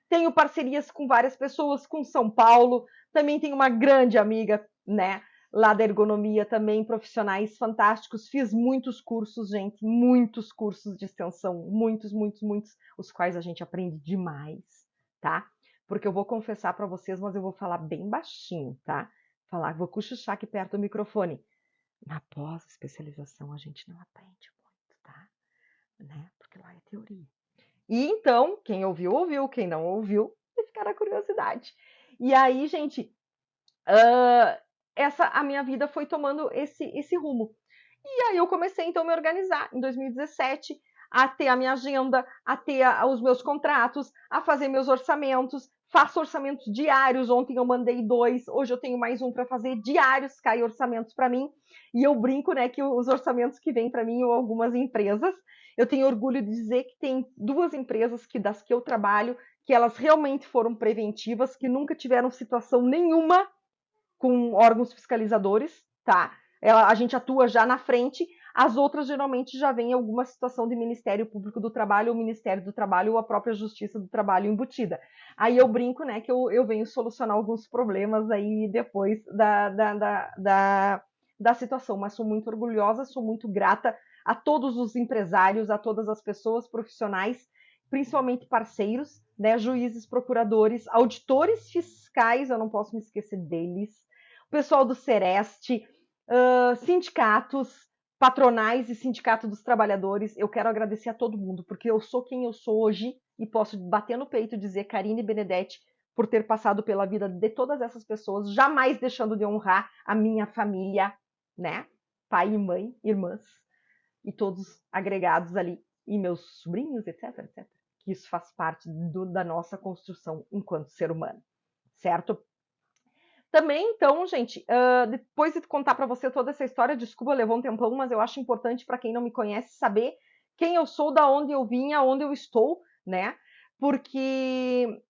Tenho parcerias com várias pessoas, com São Paulo, também tenho uma grande amiga, né, lá da ergonomia também, profissionais fantásticos. Fiz muitos cursos, gente, muitos cursos de extensão, muitos, os quais a gente aprende demais, tá? Porque eu vou confessar para vocês, mas eu vou falar bem baixinho, tá? Vou cochichar aqui perto do microfone. Na pós-especialização a gente não aprende muito, tá? Né? Porque lá é teoria. E então, quem ouviu, ouviu. Quem não ouviu, vai ficar na curiosidade. E aí, gente, a minha vida foi tomando esse rumo. E aí eu comecei, então, a me organizar em 2017, a ter a minha agenda, a ter os meus contratos, a fazer meus orçamentos. Faço orçamentos diários. Ontem eu mandei 2, hoje eu tenho mais um para fazer. Diários cai orçamentos para mim. E eu brinco, né, que os orçamentos que vêm para mim ou algumas empresas, eu tenho orgulho de dizer que tem 2 empresas das que eu trabalho, que elas realmente foram preventivas, que nunca tiveram situação nenhuma com órgãos fiscalizadores, tá? A gente atua já na frente. As outras geralmente já vem alguma situação de Ministério Público do Trabalho, ou Ministério do Trabalho, ou a própria Justiça do Trabalho embutida. Aí eu brinco, né, que eu venho solucionar alguns problemas aí depois da situação, mas sou muito orgulhosa, sou muito grata a todos os empresários, a todas as pessoas profissionais, principalmente parceiros, né, juízes, procuradores, auditores fiscais, eu não posso me esquecer deles, o pessoal do Sereste, sindicatos, patronais e sindicato dos trabalhadores. Eu quero agradecer a todo mundo, porque eu sou quem eu sou hoje e posso bater no peito e dizer Karine Benedetti por ter passado pela vida de todas essas pessoas, jamais deixando de honrar a minha família, né? pai e mãe, irmãs, e todos agregados ali, e meus sobrinhos, etc, etc. Que isso faz parte da nossa construção enquanto ser humano, certo? Também, então, gente, depois de contar para você toda essa história, desculpa, levou um tempão, mas eu acho importante para quem não me conhece saber quem eu sou, da onde eu vim, aonde eu estou, né? Porque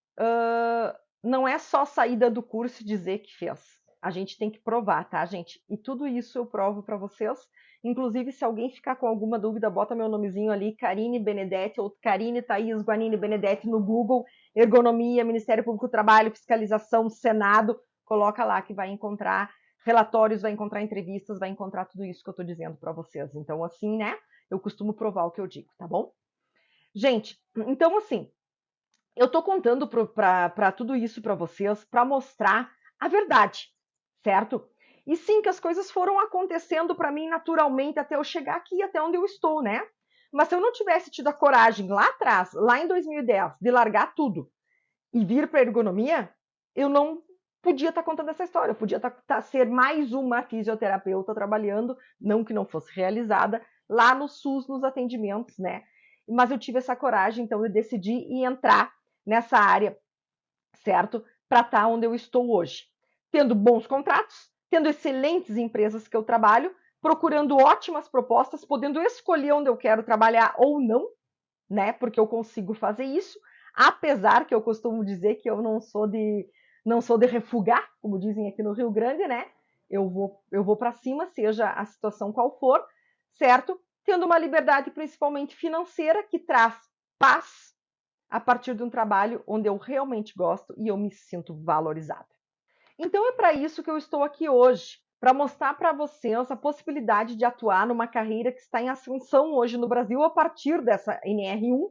não é só saída do curso e dizer que fez. A gente tem que provar, tá, gente? E tudo isso eu provo para vocês. Inclusive, se alguém ficar com alguma dúvida, bota meu nomezinho ali, Karine Benedetti, ou Karine Thaís Guanini Benedetti no Google, ergonomia, Ministério Público do Trabalho, fiscalização, Senado, coloca lá que vai encontrar relatórios, vai encontrar entrevistas, vai encontrar tudo isso que eu estou dizendo para vocês. Então, assim, né? Eu costumo provar o que eu digo, tá bom? Gente, então, assim, eu estou contando para tudo isso para vocês, para mostrar a verdade, certo? E sim, que as coisas foram acontecendo para mim naturalmente até eu chegar aqui, até onde eu estou, né? Mas se eu não tivesse tido a coragem lá atrás, lá em 2010, de largar tudo e vir para a ergonomia, eu não podia estar contando essa história. Eu podia ser mais uma fisioterapeuta trabalhando, não que não fosse realizada, lá no SUS, nos atendimentos, né? Mas eu tive essa coragem, então eu decidi entrar nessa área, certo? Para estar onde eu estou hoje. Tendo bons contratos, tendo excelentes empresas que eu trabalho, procurando ótimas propostas, podendo escolher onde eu quero trabalhar ou não, né? Porque eu consigo fazer isso, apesar que eu costumo dizer que eu não sou de refugar, como dizem aqui no Rio Grande, né? Eu vou para cima, seja a situação qual for, certo? Tendo uma liberdade principalmente financeira que traz paz a partir de um trabalho onde eu realmente gosto e eu me sinto valorizada. Então é para isso que eu estou aqui hoje, para mostrar para vocês a possibilidade de atuar numa carreira que está em ascensão hoje no Brasil a partir dessa NR1,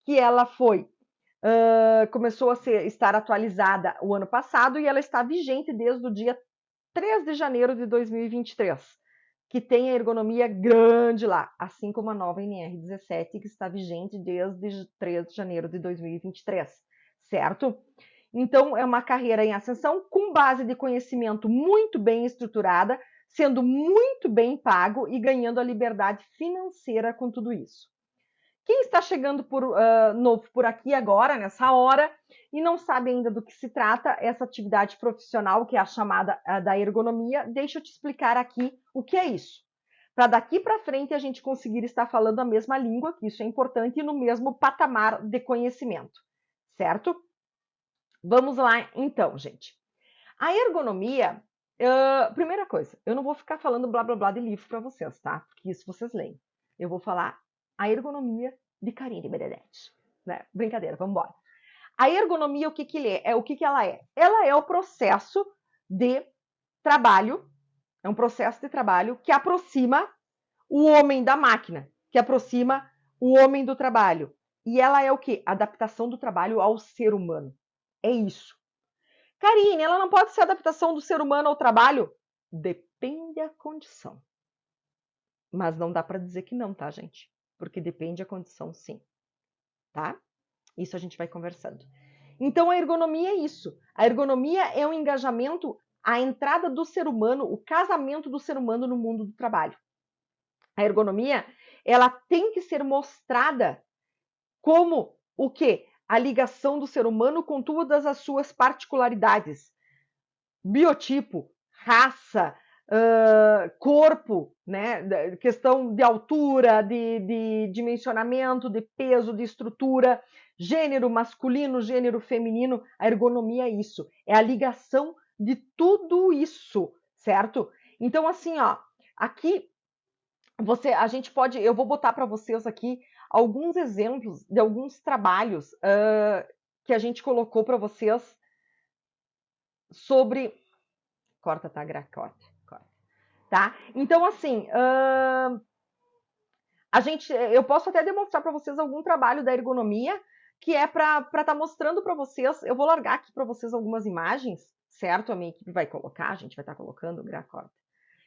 que ela começou a estar atualizada o ano passado e ela está vigente desde o dia 3 de janeiro de 2023, que tem a ergonomia grande lá, assim como a nova NR17, que está vigente desde 3 de janeiro de 2023, certo? Então, é uma carreira em ascensão com base de conhecimento muito bem estruturada, sendo muito bem pago e ganhando a liberdade financeira com tudo isso. Quem está chegando novo por aqui agora, nessa hora, e não sabe ainda do que se trata essa atividade profissional, que é a chamada da ergonomia, deixa eu te explicar aqui o que é isso. Para daqui para frente a gente conseguir estar falando a mesma língua, que isso é importante, e no mesmo patamar de conhecimento, certo? Vamos lá, então, gente. A ergonomia, primeira coisa, eu não vou ficar falando blá blá blá de livro para vocês, tá? Porque isso vocês leem. Eu vou falar a ergonomia de Karine Benedetti. Né? Brincadeira, vamos embora. A ergonomia, o que que ela é? Ela é o processo de trabalho, é um processo de trabalho que aproxima o homem da máquina, que aproxima o homem do trabalho. E ela é o quê? Adaptação do trabalho ao ser humano. É isso. Karine, ela não pode ser adaptação do ser humano ao trabalho? Depende da condição. Mas não dá para dizer que não, tá, gente? Porque depende da condição, sim. Tá? Isso a gente vai conversando. Então, a ergonomia é isso. A ergonomia é um engajamento, a entrada do ser humano, o casamento do ser humano no mundo do trabalho. A ergonomia, ela tem que ser mostrada como o quê? A ligação do ser humano com todas as suas particularidades. Biotipo, raça, corpo, né? Questão de altura, de dimensionamento, de peso, de estrutura, gênero masculino, gênero feminino. A ergonomia é isso, é a ligação de tudo isso, certo? Então, assim, ó, aqui a gente pode, eu vou botar para vocês aqui alguns exemplos de alguns trabalhos que a gente colocou para vocês sobre. Corta, tá, Gra? Corta. Tá? Então, assim, eu posso até demonstrar para vocês algum trabalho da ergonomia que é para estar mostrando para vocês. Eu vou largar aqui para vocês algumas imagens, certo? A minha equipe vai colocar, a gente vai estar colocando, Gra, corta.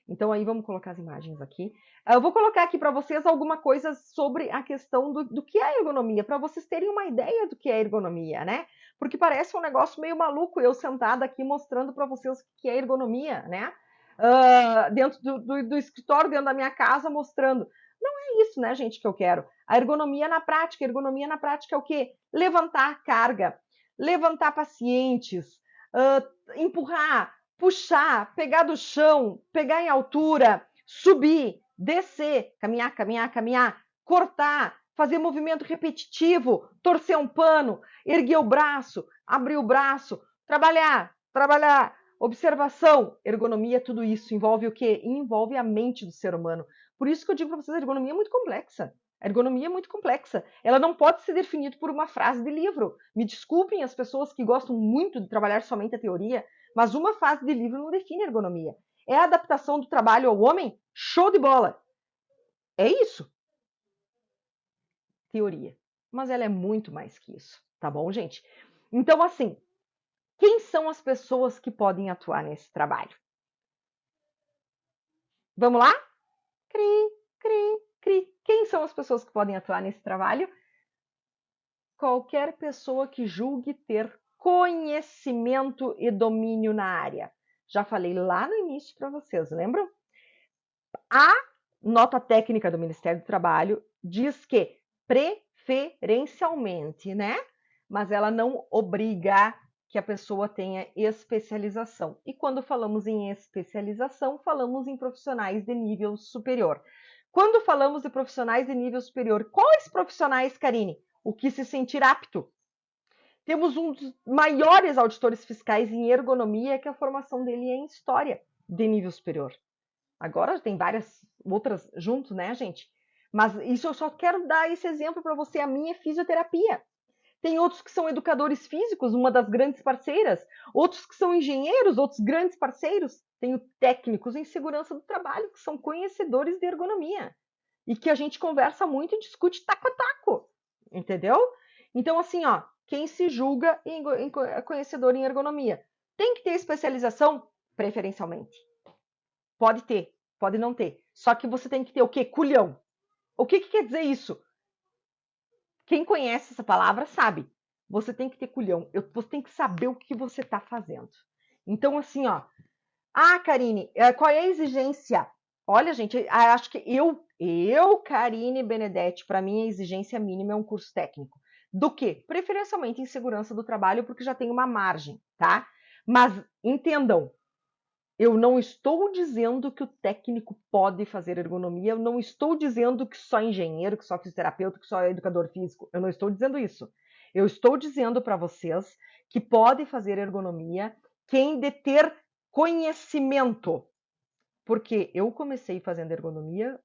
Então, aí vamos colocar as imagens aqui. Eu vou colocar aqui para vocês alguma coisa sobre a questão do que é ergonomia, para vocês terem uma ideia do que é ergonomia, né? Porque parece um negócio meio maluco eu sentada aqui mostrando para vocês o que é ergonomia, né? dentro do escritório, dentro da minha casa, mostrando. Não é isso, né, gente, que eu quero. A ergonomia na prática. A ergonomia na prática é o quê? Levantar a carga, levantar pacientes, empurrar, puxar, pegar do chão, pegar em altura, subir, descer, caminhar, caminhar, caminhar, cortar, fazer movimento repetitivo, torcer um pano, erguer o braço, abrir o braço, trabalhar, trabalhar, observação, ergonomia, tudo isso envolve o quê? Envolve a mente do ser humano. Por isso que eu digo para vocês, a ergonomia é muito complexa. A ergonomia é muito complexa. Ela não pode ser definida por uma frase de livro. Me desculpem as pessoas que gostam muito de trabalhar somente a teoria, mas uma frase de livro não define a ergonomia. É a adaptação do trabalho ao homem? Show de bola! É isso. Teoria. Mas ela é muito mais que isso, tá bom, gente? Então, assim, quem são as pessoas que podem atuar nesse trabalho? Vamos lá? Cri, cri, cri. Quem são as pessoas que podem atuar nesse trabalho? Qualquer pessoa que julgue ter conhecimento e domínio na área. Já falei lá no início para vocês, lembram? A nota técnica do Ministério do Trabalho diz que preferencialmente, né? Mas ela não obriga que a pessoa tenha especialização. E quando falamos em especialização, falamos em profissionais de nível superior. Quando falamos de profissionais de nível superior, quais profissionais, Karine? O que se sentir apto. Temos um dos maiores auditores fiscais em ergonomia, que a formação dele é em história de nível superior. Agora tem várias outras juntos, né, gente? Mas isso eu só quero dar esse exemplo para você. A minha é fisioterapia. Tem outros que são educadores físicos, uma das grandes parceiras. Outros que são engenheiros, outros grandes parceiros. Tenho técnicos em segurança do trabalho, que são conhecedores de ergonomia. E que a gente conversa muito e discute taco a taco. Entendeu? Então, assim, ó, quem se julga conhecedor em ergonomia tem que ter especialização, preferencialmente. Pode ter, pode não ter. Só que você tem que ter o quê? Culhão. O que quer dizer isso? Quem conhece essa palavra sabe. Você tem que ter culhão. Você tem que saber o que você está fazendo. Então, assim, ó. Ah, Karine, qual é a exigência? Olha, gente, acho que Karine Benedetti, para mim a exigência mínima é um curso técnico. Do quê? Preferencialmente em segurança do trabalho, porque já tem uma margem, tá? Mas entendam, eu não estou dizendo que o técnico pode fazer ergonomia, eu não estou dizendo que só engenheiro, que só fisioterapeuta, que só educador físico. Eu não estou dizendo isso. Eu estou dizendo para vocês que pode fazer ergonomia quem de ter conhecimento. Porque eu comecei fazendo ergonomia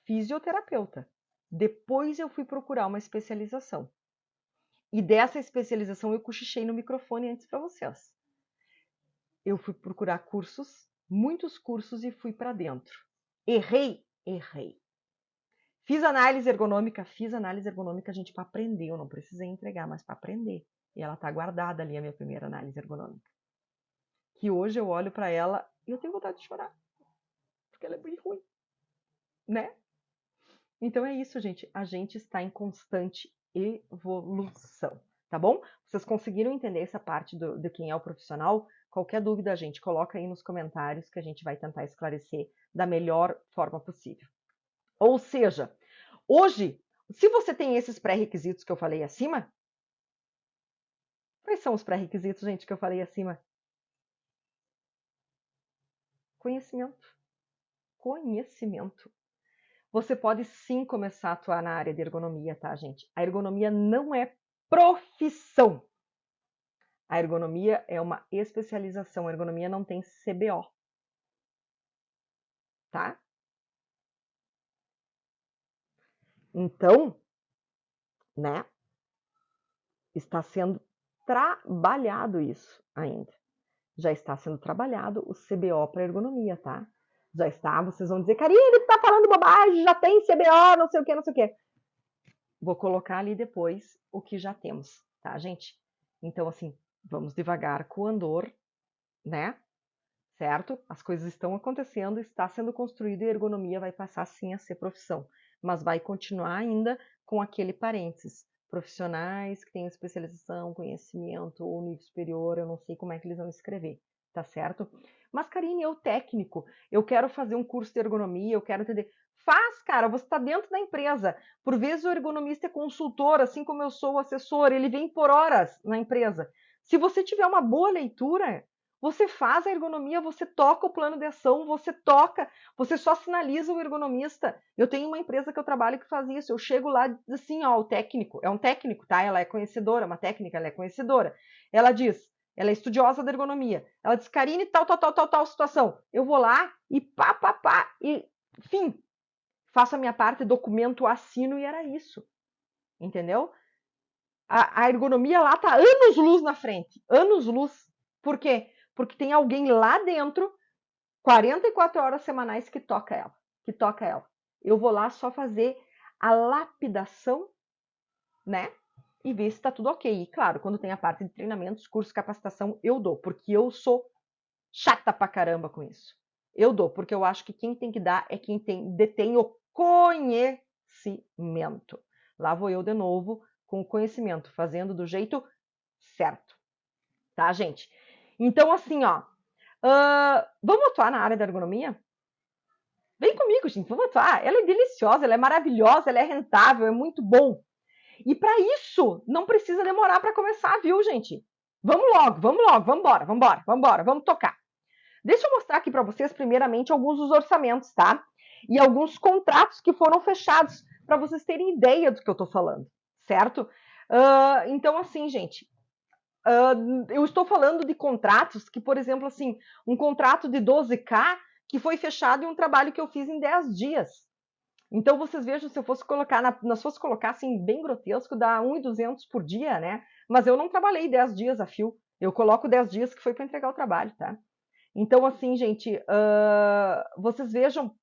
fisioterapeuta. Depois eu fui procurar uma especialização. E dessa especialização eu cochichei no microfone antes para vocês. Eu fui procurar cursos, muitos cursos, e fui para dentro. Errei? Errei. Fiz análise ergonômica, gente, para aprender. Eu não precisei entregar, mas para aprender. E ela está guardada ali, a minha primeira análise ergonômica. Que hoje eu olho para ela e eu tenho vontade de chorar. Porque ela é bem ruim. Né? Então é isso, gente. A gente está em constante evolução. Tá bom? Vocês conseguiram entender essa parte de quem é o profissional? Qualquer dúvida, gente, coloca aí nos comentários que a gente vai tentar esclarecer da melhor forma possível. Ou seja, hoje, se você tem esses pré-requisitos que eu falei acima, quais são os pré-requisitos, gente, que eu falei acima? Conhecimento. Conhecimento. Você pode sim começar a atuar na área de ergonomia, tá, gente? A ergonomia não é profissão. A ergonomia é uma especialização. A ergonomia não tem CBO. Tá? Então, né? Está sendo trabalhado isso ainda. Já está sendo trabalhado o CBO para ergonomia, tá? Já está, vocês vão dizer, Karine, tu tá falando bobagem, já tem CBO, não sei o que, não sei o que. Vou colocar ali depois o que já temos, tá, gente? Então, assim, vamos devagar com o andor, né? Certo? As coisas estão acontecendo, está sendo construído e a ergonomia vai passar sim a ser profissão, mas vai continuar ainda com aquele parênteses. Profissionais que têm especialização, conhecimento ou nível superior, eu não sei como é que eles vão escrever, tá certo? Mas, Karine, eu técnico, eu quero fazer um curso de ergonomia, eu quero entender. Faz, cara, você está dentro da empresa. Por vezes o ergonomista é consultor, assim como eu sou assessor, ele vem por horas na empresa. Se você tiver uma boa leitura, você faz a ergonomia, você toca o plano de ação, você só sinaliza o ergonomista. Eu tenho uma empresa que eu trabalho que faz isso. Eu chego lá e diz assim, ó, o técnico, é um técnico, tá? Ela é conhecedora, uma técnica, ela é conhecedora. Ela diz, ela é estudiosa da ergonomia. Ela diz, Karine, tal situação. Eu vou lá e pá, e, enfim, faço a minha parte, documento, assino e era isso. Entendeu? A ergonomia lá tá anos-luz na frente. Anos-luz. Por quê? Porque tem alguém lá dentro, 44 horas semanais, que toca ela. Que toca ela. Eu vou lá só fazer a lapidação, né? E ver se está tudo ok. E claro, quando tem a parte de treinamentos, curso, capacitação, eu dou, porque eu sou chata pra caramba com isso. Eu dou, porque eu acho que quem tem que dar é quem detém o conhecimento. Lá vou eu de novo com o conhecimento, fazendo do jeito certo. Tá, gente? Então, assim, ó, vamos atuar na área da ergonomia? Vem comigo, gente, vamos atuar. Ela é deliciosa, ela é maravilhosa, ela é rentável, é muito bom. E para isso, não precisa demorar para começar, viu, gente? Vamos logo, vamos tocar. Deixa eu mostrar aqui para vocês, primeiramente, alguns dos orçamentos, tá? E alguns contratos que foram fechados, para vocês terem ideia do que eu estou falando, certo? Então, assim, gente, eu estou falando de contratos que, por exemplo, assim, um contrato de 12K que foi fechado em um trabalho que eu fiz em 10 dias. Então, vocês vejam, se eu fosse colocar, nós fosse colocar assim, bem grotesco, dá 1.200 por dia, né? Mas eu não trabalhei 10 dias a fio. Eu coloco 10 dias que foi para entregar o trabalho, tá? Então, assim, gente, vocês vejam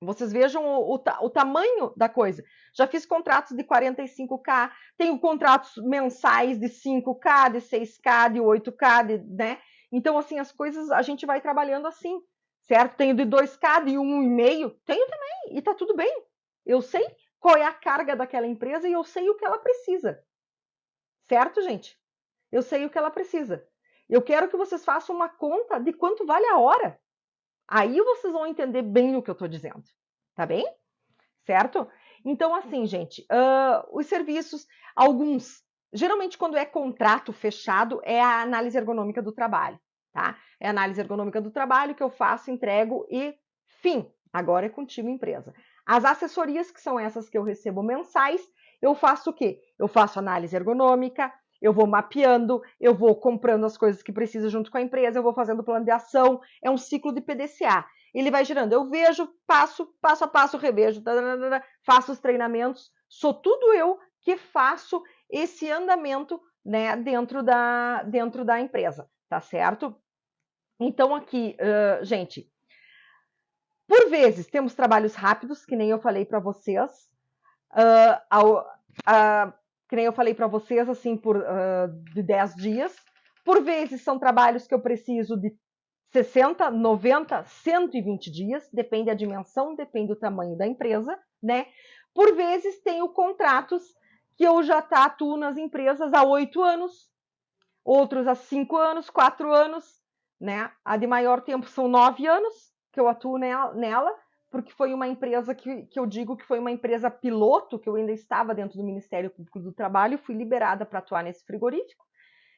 o tamanho da coisa. Já fiz contratos de 45K, tenho contratos mensais de 5K, de 6K, de 8K, né? Então, assim, as coisas a gente vai trabalhando assim, certo? Tenho de 2K, de 1,5, tenho também, e tá tudo bem. Eu sei qual é a carga daquela empresa e eu sei o que ela precisa. Certo, gente? Eu sei o que ela precisa. Eu quero que vocês façam uma conta de quanto vale a hora. Aí vocês vão entender bem o que eu estou dizendo. Tá bem? Certo? Então, assim, gente, os serviços, alguns, geralmente quando é contrato fechado, é a análise ergonômica do trabalho, tá? É a análise ergonômica do trabalho que eu faço, entrego e fim. Agora é contigo, empresa. As assessorias, que são essas que eu recebo mensais, eu faço o quê? Eu faço análise ergonômica, eu vou mapeando, eu vou comprando as coisas que precisa junto com a empresa, eu vou fazendo plano de ação, é um ciclo de PDCA. Ele vai girando, eu vejo, passo a passo, revejo, faço os treinamentos, sou tudo eu que faço esse andamento, né, dentro da empresa, tá certo? Então aqui, gente, por vezes temos trabalhos rápidos, que nem eu falei para vocês, que nem eu falei para vocês, assim, de 10 dias. Por vezes são trabalhos que eu preciso de 60, 90, 120 dias, depende da dimensão, depende do tamanho da empresa, né? Por vezes tenho contratos que eu já atuo nas empresas há 8 anos, outros há 5 anos, 4 anos, né? A de maior tempo são 9 anos que eu atuo nela, porque foi uma empresa que eu digo que foi uma empresa piloto, que eu ainda estava dentro do Ministério Público do Trabalho, fui liberada para atuar nesse frigorífico.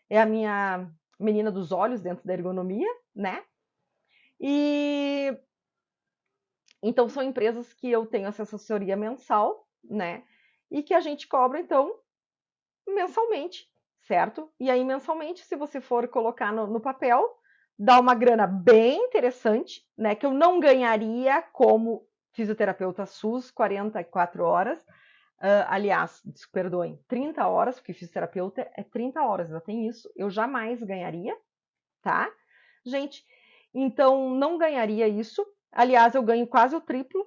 É a minha menina dos olhos dentro da ergonomia, né? E então são empresas que eu tenho essa assessoria mensal, né? E que a gente cobra, então, mensalmente, certo? E aí, mensalmente, se você for colocar no papel, dá uma grana bem interessante, né? Que eu não ganharia como fisioterapeuta SUS 44 horas. Aliás, perdoem, 30 horas, porque fisioterapeuta é 30 horas, já tem isso. Eu jamais ganharia, tá? Gente, então não ganharia isso. Aliás, eu ganho quase o triplo,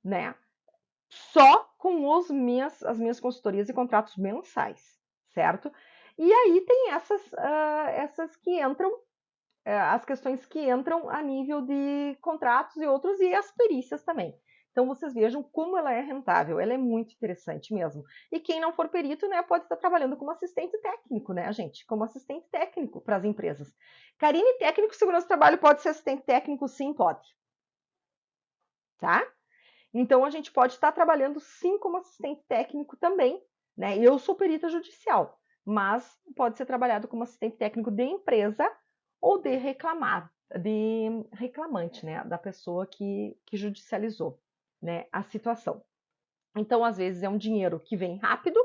né? Só com as minhas consultorias e contratos mensais, certo? E aí tem essas que entram, as questões que entram a nível de contratos e outros, e as perícias também. Então, vocês vejam como ela é rentável, ela é muito interessante mesmo. E quem não for perito, né, pode estar trabalhando como assistente técnico, né, gente? Como assistente técnico para as empresas. Karine, técnico de segurança do trabalho pode ser assistente técnico? Sim, pode. Tá? Então, a gente pode estar trabalhando sim como assistente técnico também, né? Eu sou perita judicial, mas pode ser trabalhado como assistente técnico de empresa ou de reclamante, né? Da pessoa que judicializou, né, a situação. Então, às vezes, é um dinheiro que vem rápido,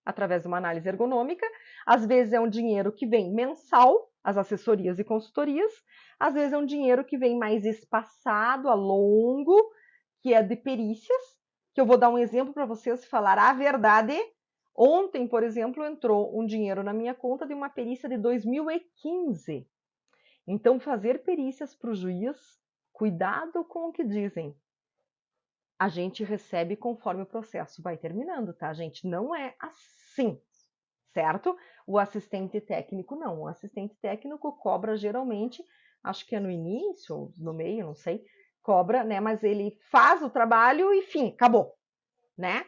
através de uma análise ergonômica, às vezes é um dinheiro que vem mensal, as assessorias e consultorias, às vezes é um dinheiro que vem mais espaçado, a longo, que é de perícias, que eu vou dar um exemplo para vocês falar a verdade. Ontem, por exemplo, entrou um dinheiro na minha conta de uma perícia de 2015. Então, fazer perícias para o juiz, cuidado com o que dizem. A gente recebe conforme o processo vai terminando, tá, gente? Não é assim, certo? O assistente técnico não. O assistente técnico cobra geralmente, acho que é no início ou no meio, não sei, cobra, né? Mas ele faz o trabalho e fim, acabou, né?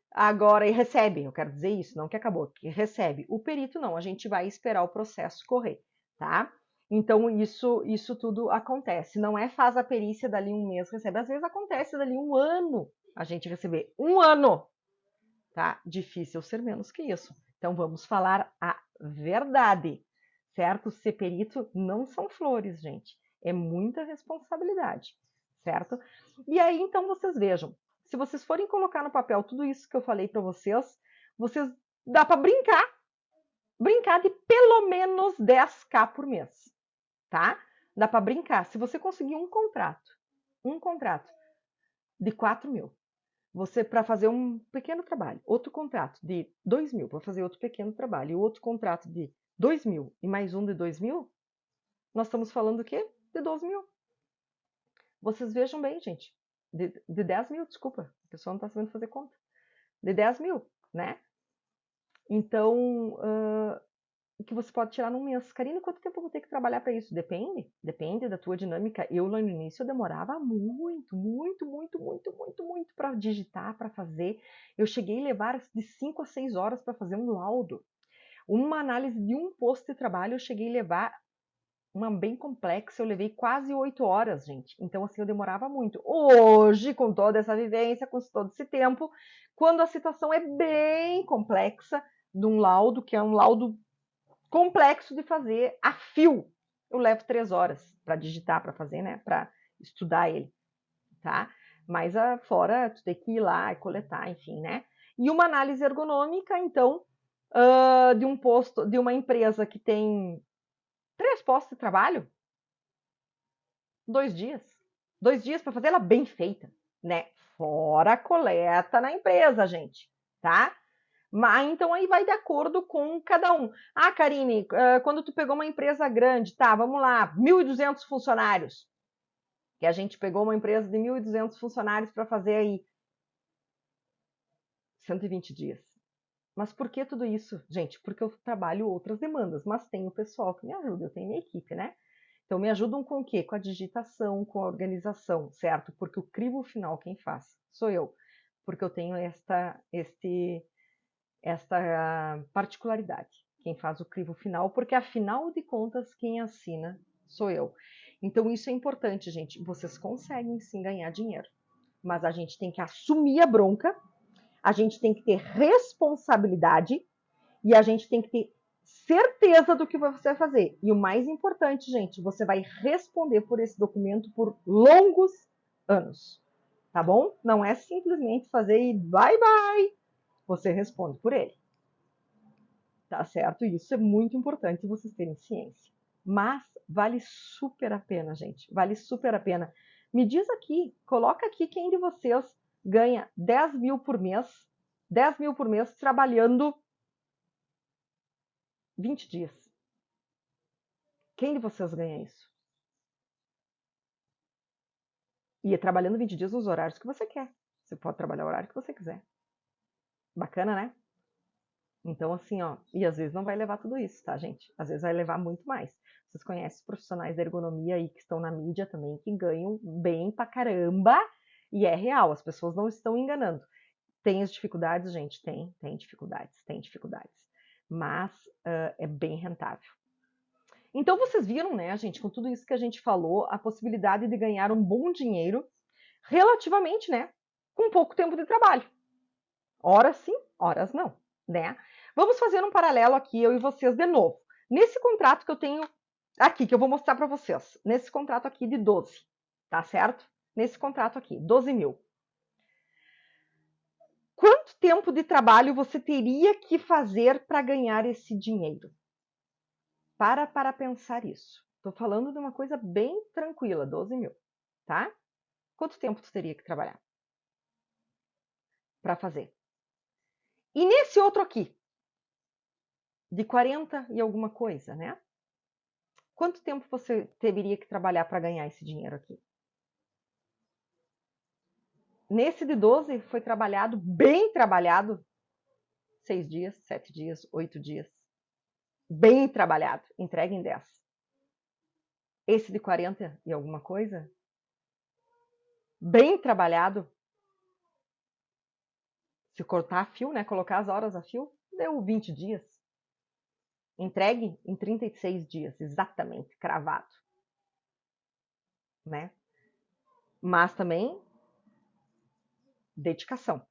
Agora, e recebe, eu quero dizer isso, não que acabou, que recebe. O perito não, a gente vai esperar o processo correr, tá? Então, isso tudo acontece. Não é faz a perícia dali um mês, recebe. Às vezes acontece dali um ano a gente receber. Um ano, tá? Difícil ser menos que isso. Então, vamos falar a verdade, certo? Ser perito não são flores, gente. É muita responsabilidade, certo? E aí, então, vocês vejam. Se vocês forem colocar no papel tudo isso que eu falei para vocês, vocês dá para brincar de pelo menos 10k por mês, tá? Dá para brincar. Se você conseguir um contrato de 4 mil, você para fazer um pequeno trabalho, outro contrato de 2 mil para fazer outro pequeno trabalho, e outro contrato de 2 mil e mais um de 2 mil, nós estamos falando do quê? De 12 mil. Vocês vejam bem, gente. De 10 mil, desculpa. A pessoa não está sabendo fazer conta. De 10 mil, né? Então, o que você pode tirar num mês? Karine, quanto tempo eu vou ter que trabalhar para isso? Depende da tua dinâmica. Eu, lá no início, eu demorava muito para digitar, para fazer. Eu cheguei a levar de 5 a 6 horas para fazer um laudo. Uma análise de um posto de trabalho, eu cheguei a levar uma bem complexa, eu levei quase 8 horas, gente. Então, assim, eu demorava muito. Hoje, com toda essa vivência, com todo esse tempo, quando a situação é bem complexa, de um laudo, que é um laudo complexo de fazer a fio, eu levo 3 horas para digitar, para fazer, né? Para estudar ele, tá? Mas fora, tu tem que ir lá e coletar, enfim, né? E uma análise ergonômica, então, de um posto, de uma empresa que tem 3 postos de trabalho, 2 dias. 2 dias para fazer ela bem feita, né? Fora a coleta na empresa, gente, tá? Mas então aí vai de acordo com cada um. Ah, Karine, quando tu pegou uma empresa grande, tá, vamos lá, 1.200 funcionários. Que a gente pegou uma empresa de 1.200 funcionários para fazer aí 120 dias. Mas por que tudo isso? Gente, porque eu trabalho outras demandas, mas tenho pessoal que me ajuda, eu tenho minha equipe, né? Então me ajudam com o quê? Com a digitação, com a organização, certo? Porque o crivo final quem faz sou eu. Porque eu tenho esta particularidade. Quem faz o crivo final, porque afinal de contas quem assina sou eu. Então isso é importante, gente. Vocês conseguem sim ganhar dinheiro, mas a gente tem que assumir a bronca, a gente tem que ter responsabilidade e a gente tem que ter certeza do que você vai fazer. E o mais importante, gente, você vai responder por esse documento por longos anos, tá bom? Não é simplesmente fazer e bye bye. Você responde por ele. Tá certo? Isso é muito importante vocês terem ciência. Mas vale super a pena, gente. Vale super a pena. Me diz aqui, coloca aqui quem de vocês ganha 10 mil por mês, 10 mil por mês trabalhando 20 dias. Quem de vocês ganha isso? E trabalhando 20 dias nos horários que você quer. Você pode trabalhar o horário que você quiser. Bacana, né? Então, assim, ó, e às vezes não vai levar tudo isso, tá, gente? Às vezes vai levar muito mais. Vocês conhecem profissionais da ergonomia aí que estão na mídia também, que ganham bem pra caramba E é real, as pessoas não estão enganando. Tem as dificuldades, gente? Tem dificuldades. Mas é bem rentável. Então vocês viram, né, gente, com tudo isso que a gente falou, a possibilidade de ganhar um bom dinheiro relativamente, né, com pouco tempo de trabalho. Horas sim, horas não, né? Vamos fazer um paralelo aqui, eu e vocês de novo. Nesse contrato que eu tenho aqui, que eu vou mostrar para vocês, nesse contrato aqui de 12, tá certo? Nesse contrato aqui, 12 mil. Quanto tempo de trabalho você teria que fazer para ganhar esse dinheiro? Para pensar isso. Estou falando de uma coisa bem tranquila, 12 mil, tá? Quanto tempo tu teria que trabalhar para fazer? E nesse outro aqui, de 40 e alguma coisa, né? Quanto tempo você teria que trabalhar para ganhar esse dinheiro aqui? Nesse de 12 foi trabalhado, bem trabalhado, 6 dias, 7 dias, 8 dias. Bem trabalhado, entregue em 10. Esse de 40 e alguma coisa, bem trabalhado, se cortar a fio, né, colocar as horas a fio, deu 20 dias. Entregue em 36 dias, exatamente, cravado. Né? Mas também dedicação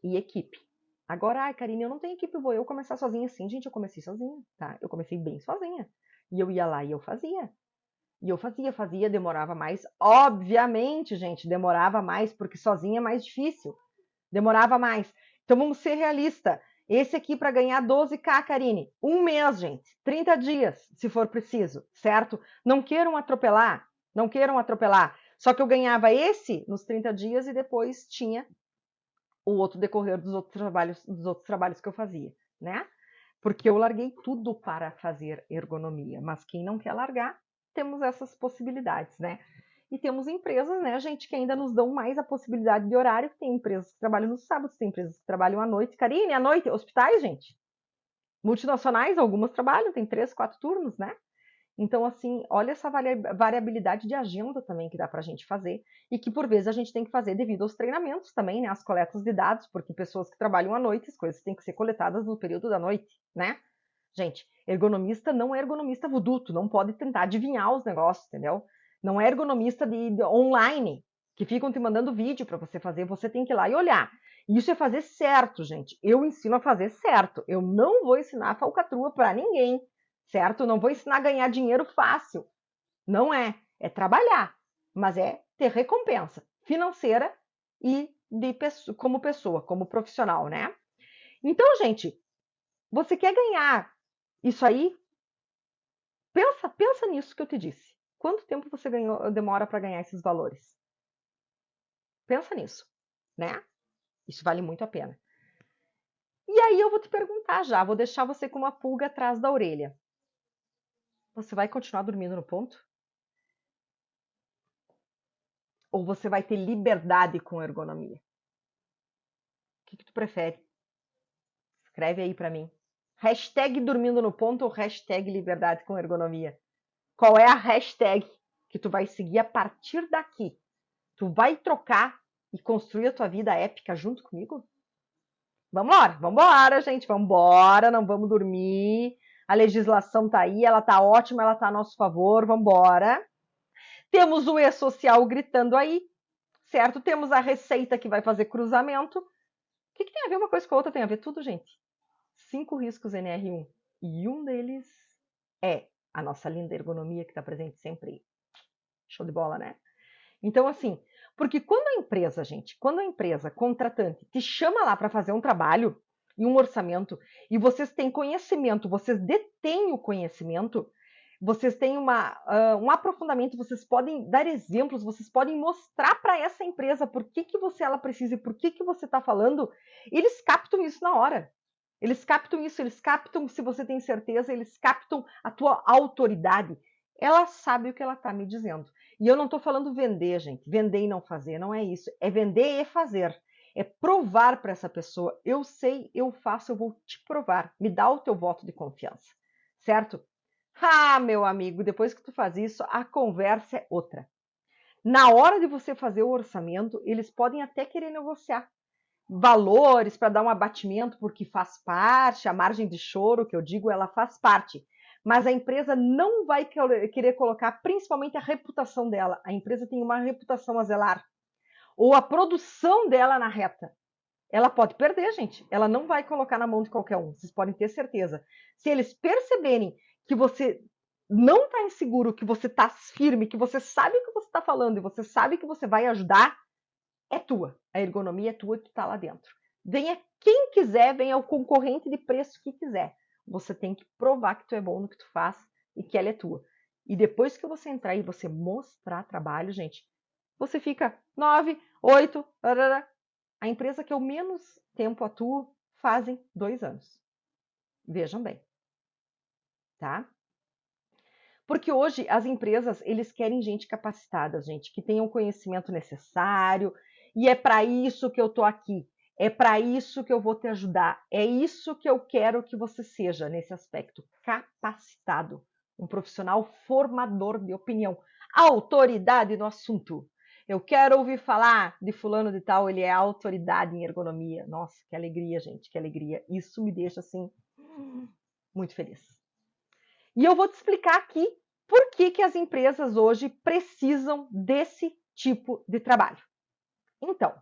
e equipe. Agora, ai, Karine, eu não tenho equipe, vou eu começar sozinha. Sim, gente, eu comecei sozinha, tá? Eu comecei bem sozinha. E eu ia lá e eu fazia. E eu fazia, demorava mais. Obviamente, gente, demorava mais, porque sozinha é mais difícil. Demorava mais. Então vamos ser realistas. Esse aqui para ganhar 12K, Karine, um mês, gente. 30 dias, se for preciso, certo? Não queiram atropelar, não queiram atropelar. Só que eu ganhava esse nos 30 dias e depois tinha o outro decorrer dos outros trabalhos que eu fazia, né? Porque eu larguei tudo para fazer ergonomia. Mas quem não quer largar, temos essas possibilidades, né? E temos empresas, né, gente, que ainda nos dão mais a possibilidade de horário. Tem empresas que trabalham nos sábados, tem empresas que trabalham à noite. Karine, à noite, hospitais, gente. Multinacionais, algumas trabalham, tem 3, 4 turnos, né? Então, assim, olha essa variabilidade de agenda também que dá para a gente fazer e que, por vezes, a gente tem que fazer devido aos treinamentos também, né? As coletas de dados, porque pessoas que trabalham à noite, as coisas têm que ser coletadas no período da noite, né? Gente, ergonomista não é ergonomista voodoo, tu não pode tentar adivinhar os negócios, entendeu? Não é ergonomista de online, que ficam te mandando vídeo para você fazer, você tem que ir lá e olhar. Isso é fazer certo, gente. Eu ensino a fazer certo. Eu não vou ensinar a falcatrua para ninguém, certo? Não vou ensinar a ganhar dinheiro fácil. Não é. É trabalhar, mas é ter recompensa financeira e como pessoa, como profissional, né? Então, gente, você quer ganhar isso aí? Pensa nisso que eu te disse. Quanto tempo você demora para ganhar esses valores? Pensa nisso, né? Isso vale muito a pena. E aí eu vou te perguntar já, vou deixar você com uma pulga atrás da orelha. Você vai continuar dormindo no ponto? Ou você vai ter liberdade com ergonomia? O que tu prefere? Escreve aí para mim. Hashtag dormindo no ponto ou hashtag liberdade com ergonomia? Qual é a hashtag que tu vai seguir a partir daqui? Tu vai trocar e construir a tua vida épica junto comigo? Vamos embora, gente, vamos embora, não vamos dormir. A legislação tá aí, ela tá ótima, ela tá a nosso favor, vamos embora. Temos o e-social gritando aí, certo? Temos a receita que vai fazer cruzamento. O que tem a ver uma coisa com a outra? Tem a ver tudo, gente. 5 riscos NR1. E um deles é a nossa linda ergonomia que está presente sempre. Show de bola, né? Então, assim, porque quando a empresa contratante te chama lá para fazer um trabalho e um orçamento, e vocês têm conhecimento, vocês detêm o conhecimento, vocês têm um aprofundamento, vocês podem dar exemplos, vocês podem mostrar para essa empresa por que ela precisa e por que você está falando, eles captam isso na hora. Eles captam isso, eles captam se você tem certeza, eles captam a tua autoridade. Ela sabe o que ela está me dizendo. E eu não estou falando vender, gente. Vender e não fazer, não é isso. É vender e fazer. É provar para essa pessoa. Eu sei, eu faço, eu vou te provar. Me dá o teu voto de confiança. Certo? Ah, meu amigo, depois que tu faz isso, a conversa é outra. Na hora de você fazer o orçamento, eles podem até querer negociar valores para dar um abatimento, porque faz parte, a margem de choro, que eu digo, ela faz parte. Mas a empresa não vai querer colocar, principalmente a reputação dela. A empresa tem uma reputação a zelar. Ou a produção dela na reta. Ela pode perder, gente. Ela não vai colocar na mão de qualquer um. Vocês podem ter certeza. Se eles perceberem que você não está inseguro, que você está firme, que você sabe o que você está falando e você sabe que você vai ajudar, é tua. A ergonomia é tua e tu está lá dentro. Venha quem quiser, venha o concorrente de preço que quiser. Você tem que provar que tu é bom no que tu faz e que ela é tua. E depois que você entrar e você mostrar trabalho, gente, você fica 9, 8, a empresa que eu menos tempo atuo fazem 2 anos. Vejam bem, tá? Porque hoje as empresas, eles querem gente capacitada, gente, que tenha o conhecimento necessário, e é para isso que eu tô aqui. É para isso que eu vou te ajudar. É isso que eu quero que você seja nesse aspecto, capacitado, um profissional formador de opinião, autoridade no assunto. Eu quero ouvir falar de fulano de tal, ele é autoridade em ergonomia. Nossa, que alegria, gente, que alegria. Isso me deixa assim muito feliz. E eu vou te explicar aqui por que as empresas hoje precisam desse tipo de trabalho. Então,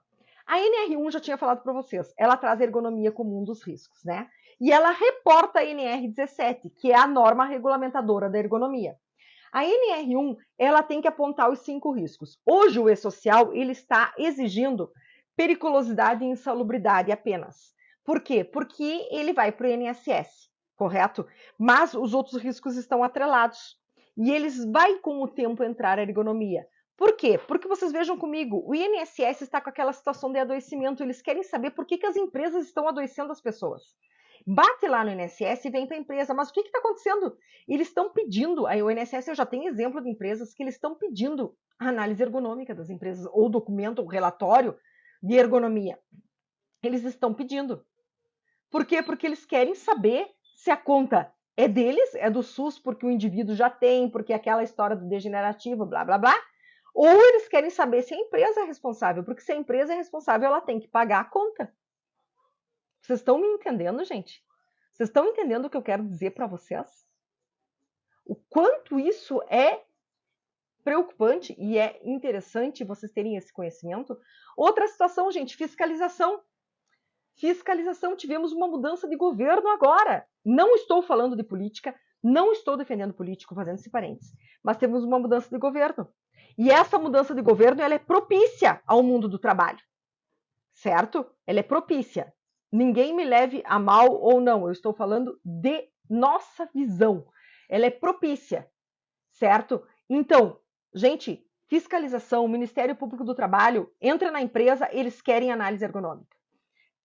a NR1 já tinha falado para vocês, ela traz a ergonomia como um dos riscos, né? E ela reporta a NR17, que é a norma regulamentadora da ergonomia. A NR1, ela tem que apontar os 5 riscos. Hoje o E-Social, ele está exigindo periculosidade e insalubridade apenas. Por quê? Porque ele vai para o INSS, correto? Mas os outros riscos estão atrelados. E eles vai com o tempo entrar a ergonomia. Por quê? Porque vocês vejam comigo, o INSS está com aquela situação de adoecimento, eles querem saber por que as empresas estão adoecendo as pessoas. Bate lá no INSS e vem para a empresa, mas o que está acontecendo? Eles estão pedindo, aí o INSS eu já tenho exemplo de empresas que eles estão pedindo a análise ergonômica das empresas, ou documento, ou relatório de ergonomia. Eles estão pedindo. Por quê? Porque eles querem saber se a conta é deles, é do SUS, porque o indivíduo já tem, porque é aquela história do degenerativo, blá, blá, blá, ou eles querem saber se a empresa é responsável, porque se a empresa é responsável, ela tem que pagar a conta. Vocês estão me entendendo, gente? Vocês estão entendendo o que eu quero dizer para vocês? O quanto isso é preocupante e é interessante vocês terem esse conhecimento. Outra situação, gente, fiscalização. Fiscalização, tivemos uma mudança de governo agora. Não estou falando de política, não estou defendendo político, fazendo esse parênteses, mas temos uma mudança de governo. E essa mudança de governo, ela é propícia ao mundo do trabalho, certo? Ela é propícia. Ninguém me leve a mal ou não, eu estou falando de nossa visão. Ela é propícia, certo? Então, gente, fiscalização, o Ministério Público do Trabalho entra na empresa, eles querem análise ergonômica.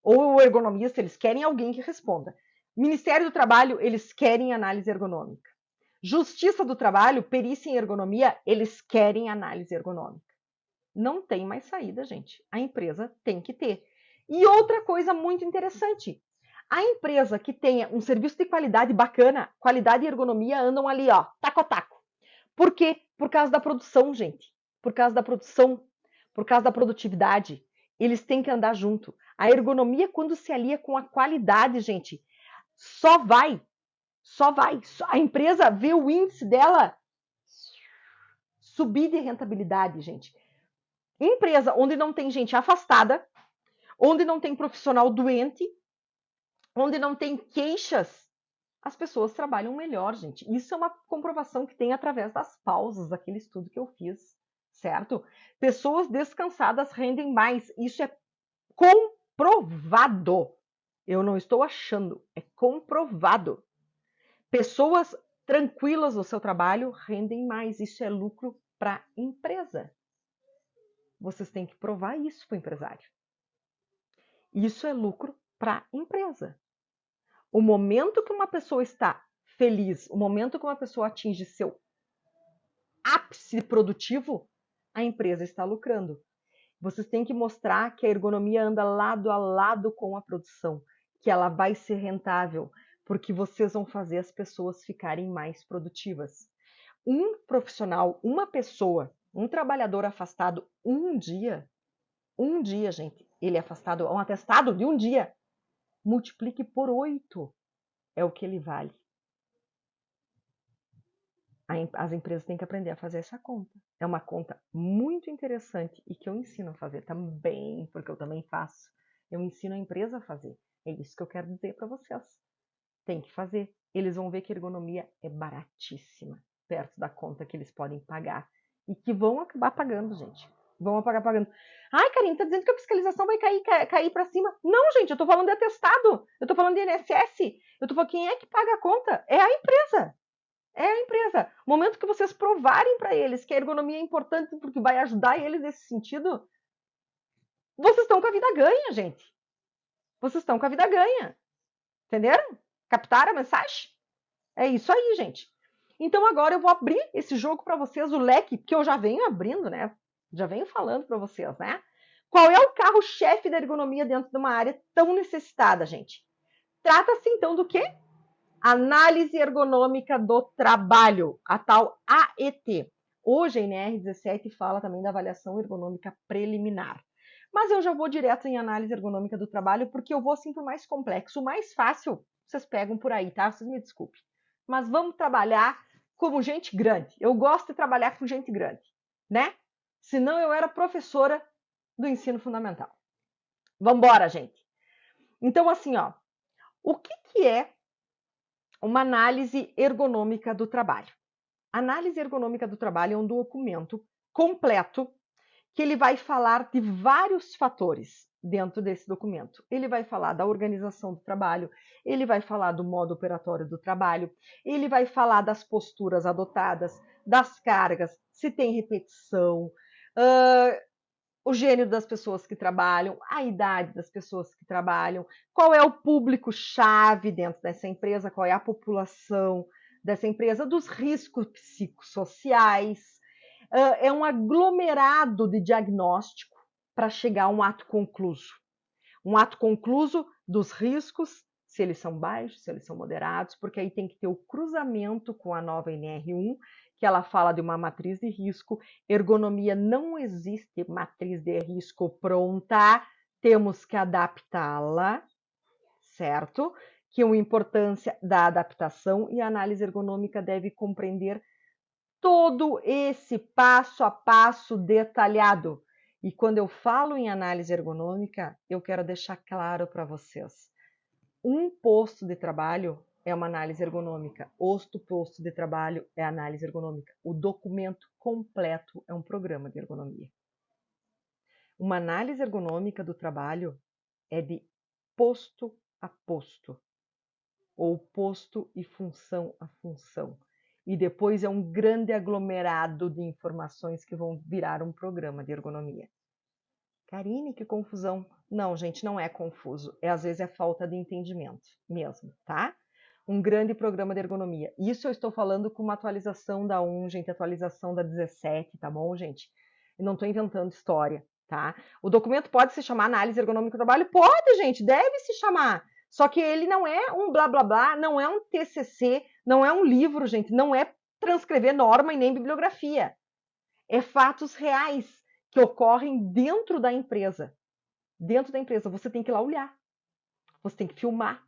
Ou o ergonomista, eles querem alguém que responda. Ministério do Trabalho, eles querem análise ergonômica. Justiça do Trabalho, perícia em ergonomia, eles querem análise ergonômica. Não tem mais saída, gente. A empresa tem que ter. E outra coisa muito interessante, a empresa que tenha um serviço de qualidade bacana, qualidade e ergonomia andam ali, ó, taco a taco. Por quê? Por causa da produção, gente. Por causa da produção, por causa da produtividade. Eles têm que andar junto. A ergonomia, quando se alia com a qualidade, gente, só vai. Só vai. A empresa vê o índice dela subir de rentabilidade, gente. Empresa onde não tem gente afastada, onde não tem profissional doente, onde não tem queixas, as pessoas trabalham melhor, gente. Isso é uma comprovação que tem através das pausas daquele estudo que eu fiz, certo? Pessoas descansadas rendem mais. Isso é comprovado. Eu não estou achando, é comprovado. Pessoas tranquilas no seu trabalho rendem mais. Isso é lucro para a empresa. Vocês têm que provar isso para o empresário. Isso é lucro para a empresa. O momento que uma pessoa está feliz, o momento que uma pessoa atinge seu ápice produtivo, a empresa está lucrando. Vocês têm que mostrar que a ergonomia anda lado a lado com a produção, que ela vai ser rentável, porque vocês vão fazer as pessoas ficarem mais produtivas. Um profissional, uma pessoa Um trabalhador afastado um dia, gente, ele é afastado, um atestado de um dia, multiplique por 8, é o que ele vale. As empresas têm que aprender a fazer essa conta. É uma conta muito interessante e que eu ensino a fazer também, porque eu também faço. Eu ensino a empresa a fazer. É isso que eu quero dizer para vocês. Tem que fazer. Eles vão ver que a ergonomia é baratíssima, perto da conta que eles podem pagar. E que vão acabar pagando, gente. Vão acabar pagando. Ai, Karine, tá dizendo que a fiscalização vai cair para cima. Não, gente, eu tô falando de atestado. Eu tô falando de INSS. Eu tô falando quem é que paga a conta? É a empresa. É a empresa. O momento que vocês provarem para eles que a ergonomia é importante porque vai ajudar eles nesse sentido, vocês estão com a vida ganha, gente. Vocês estão com a vida ganha. Entenderam? Captaram a mensagem? É isso aí, gente. Então agora eu vou abrir esse jogo para vocês, o leque que eu já venho abrindo, né? Já venho falando para vocês, né? Qual é o carro-chefe da ergonomia dentro de uma área tão necessitada, gente? Trata-se então do quê? Análise ergonômica do trabalho, a tal AET. Hoje a NR17 fala também da avaliação ergonômica preliminar. Mas eu já vou direto em análise ergonômica do trabalho, porque eu vou assim para o mais complexo. O mais fácil, vocês pegam por aí, tá? Vocês me desculpem. Mas vamos trabalhar como gente grande. Eu gosto de trabalhar com gente grande, né? Senão eu era professora do ensino fundamental. Vamos embora, gente. Então, assim, ó, o que é uma análise ergonômica do trabalho? A análise ergonômica do trabalho é um documento completo que ele vai falar de vários fatores dentro desse documento. Ele vai falar da organização do trabalho, ele vai falar do modo operatório do trabalho, ele vai falar das posturas adotadas, das cargas, se tem repetição, o gênero das pessoas que trabalham, a idade das pessoas que trabalham, qual é o público-chave dentro dessa empresa, qual é a população dessa empresa, dos riscos psicossociais. É um aglomerado de diagnóstico para chegar a um ato concluso. Um ato concluso dos riscos, se eles são baixos, se eles são moderados, porque aí tem que ter o cruzamento com a nova NR1, que ela fala de uma matriz de risco. Ergonomia não existe matriz de risco pronta, temos que adaptá-la, certo? Que é uma importância da adaptação e a análise ergonômica deve compreender todo esse passo a passo detalhado. E quando eu falo em análise ergonômica, eu quero deixar claro para vocês. Um posto de trabalho é uma análise ergonômica, outro posto de trabalho é análise ergonômica. O documento completo é um programa de ergonomia. Uma análise ergonômica do trabalho é de posto a posto, ou posto e função a função. E depois é um grande aglomerado de informações que vão virar um programa de ergonomia. Karine, que confusão. Não, gente, não é confuso. Às vezes é falta de entendimento mesmo, tá? Um grande programa de ergonomia. Isso eu estou falando com uma atualização da 1, gente, atualização da 17, tá bom, gente? Eu não estou inventando história, tá? O documento pode se chamar Análise Ergonômica do Trabalho? Pode, gente, deve se chamar. Só que ele não é um blá blá blá, não é um TCC, não é um livro, gente, não é transcrever norma e nem bibliografia. É fatos reais que ocorrem dentro da empresa. Dentro da empresa, você tem que ir lá olhar, você tem que filmar,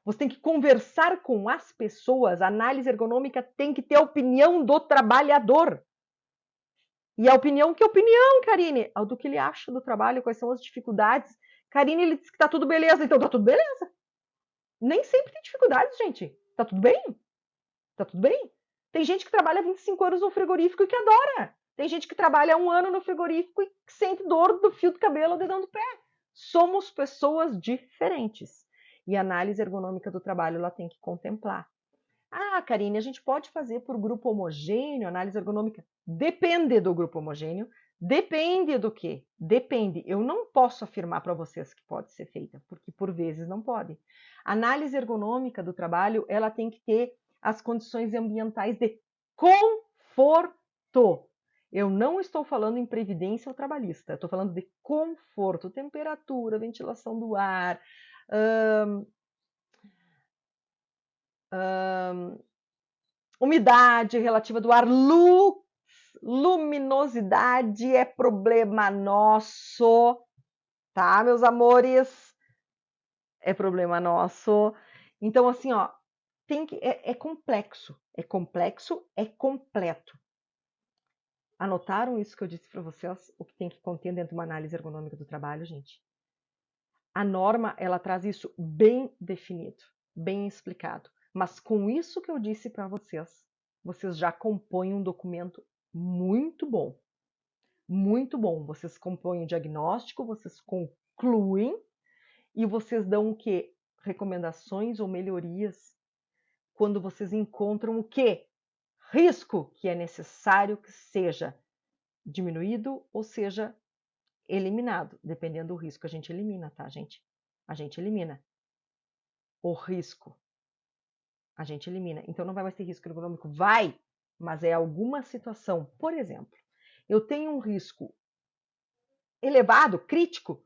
você tem que conversar com as pessoas. A análise ergonômica tem que ter a opinião do trabalhador. E a opinião, que opinião, Karine? Do que ele acha do trabalho, quais são as dificuldades. Karine, ele disse que tá tudo beleza, então tá tudo beleza. Nem sempre tem dificuldades, gente. Tá tudo bem? Tá tudo bem? Tem gente que trabalha 25 anos no frigorífico e que adora. Tem gente que trabalha 1 ano no frigorífico e que sente dor do fio do cabelo ou dedão do pé. Somos pessoas diferentes. E a análise ergonômica do trabalho ela tem que contemplar. Ah, Karine, a gente pode fazer por grupo homogêneo, análise ergonômica? Depende do grupo homogêneo. Depende do quê? Depende. Eu não posso afirmar para vocês que pode ser feita, porque por vezes não pode. A análise ergonômica do trabalho, ela tem que ter as condições ambientais de conforto. Eu não estou falando em previdência ou trabalhista, estou falando de conforto, temperatura, ventilação do ar, umidade relativa do ar, luz luminosidade é problema nosso, tá, meus amores? É problema nosso. Então, assim, ó, é complexo, é completo. Anotaram isso que eu disse para vocês? O que tem que conter dentro de uma análise ergonômica do trabalho, gente? A norma, ela traz isso bem definido, bem explicado. Mas com isso que eu disse para vocês, vocês já compõem um documento muito bom. Muito bom. Vocês compõem o diagnóstico, vocês concluem e vocês dão o quê? Recomendações ou melhorias quando vocês encontram o quê? Risco que é necessário que seja diminuído ou seja eliminado. Dependendo do risco, a gente elimina, tá, gente? A gente elimina o risco. A gente elimina. Então não vai mais ter risco ergonômico? Vai! Mas é alguma situação. Por exemplo, eu tenho um risco elevado, crítico,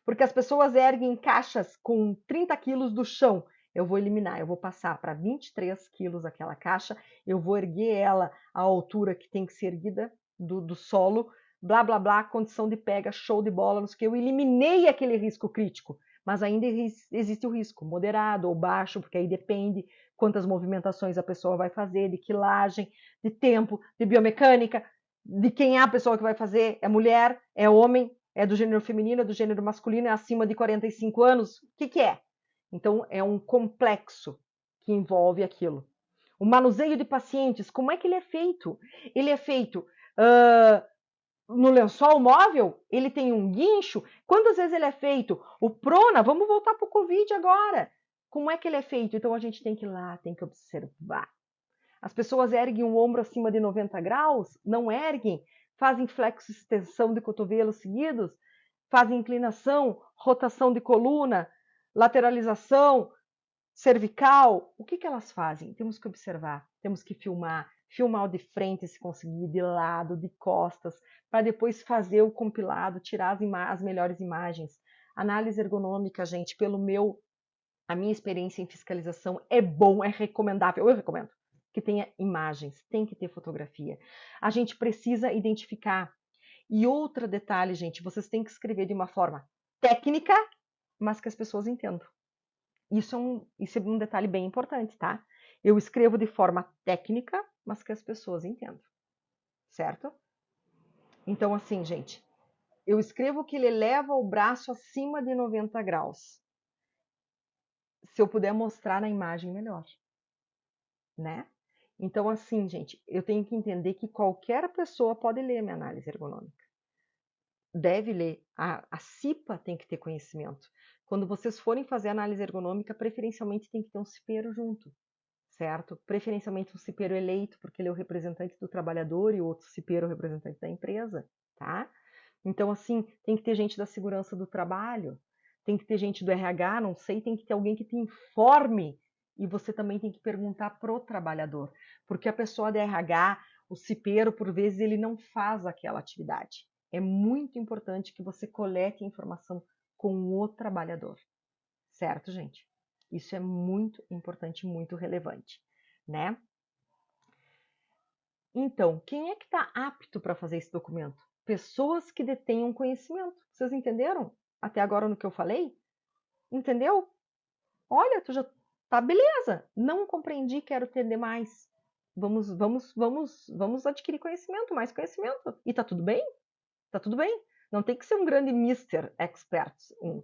porque as pessoas erguem caixas com 30 quilos do chão. Eu vou eliminar, eu vou passar para 23 quilos aquela caixa, eu vou erguer ela à altura que tem que ser erguida do solo, blá, blá, blá, condição de pega, show de bola, não sei o que. Eu eliminei aquele risco crítico, mas ainda existe o risco moderado ou baixo, porque aí depende quantas movimentações a pessoa vai fazer, de quilagem, de tempo, de biomecânica, de quem é a pessoa que vai fazer, é mulher, é homem, é do gênero feminino, é do gênero masculino, é acima de 45 anos? O que é? Então, é um complexo que envolve aquilo. O manuseio de pacientes, como é que ele é feito? Ele é feito no lençol móvel? Ele tem um guincho? Quantas vezes ele é feito? O prona, vamos voltar para o Covid agora. Como é que ele é feito? Então, a gente tem que ir lá, tem que observar. As pessoas erguem o ombro acima de 90 graus? Não erguem? Fazem flexo extensão de cotovelos seguidos? Fazem inclinação, rotação de coluna, lateralização, cervical? O que elas fazem? Temos que observar, temos que filmar o de frente se conseguir, de lado, de costas, para depois fazer o compilado, tirar as melhores imagens. Análise ergonômica, gente, a minha experiência em fiscalização é bom, é recomendável, eu recomendo que tenha imagens, tem que ter fotografia. A gente precisa identificar. E outro detalhe, gente, vocês têm que escrever de uma forma técnica, mas que as pessoas entendam. Isso é um detalhe bem importante, tá? Eu escrevo de forma técnica, mas que as pessoas entendam. Certo? Então, assim, gente, eu escrevo que ele eleva o braço acima de 90 graus. Se eu puder mostrar na imagem, melhor. Né? Então, assim, gente, eu tenho que entender que qualquer pessoa pode ler minha análise ergonômica. Deve ler. A CIPA tem que ter conhecimento. Quando vocês forem fazer análise ergonômica, preferencialmente tem que ter um cipeiro junto, certo? Preferencialmente um cipeiro eleito, porque ele é o representante do trabalhador e o outro cipeiro é o representante da empresa, tá? Então, assim, tem que ter gente da segurança do trabalho, tem que ter gente do RH, não sei, tem que ter alguém que te informe. E você também tem que perguntar pro trabalhador, porque a pessoa da RH, o cipeiro, por vezes, ele não faz aquela atividade. É muito importante que você colete informação com o trabalhador, certo, gente? Isso é muito importante, muito relevante, né? Então, quem é que está apto para fazer esse documento? Pessoas que detenham conhecimento. Vocês entenderam? Até agora no que eu falei? Entendeu? Olha, tu já tá beleza. Não compreendi, quero entender mais. Vamos adquirir conhecimento, mais conhecimento. E tá tudo bem? Tá tudo bem. Não tem que ser um grande Mr. Expert, um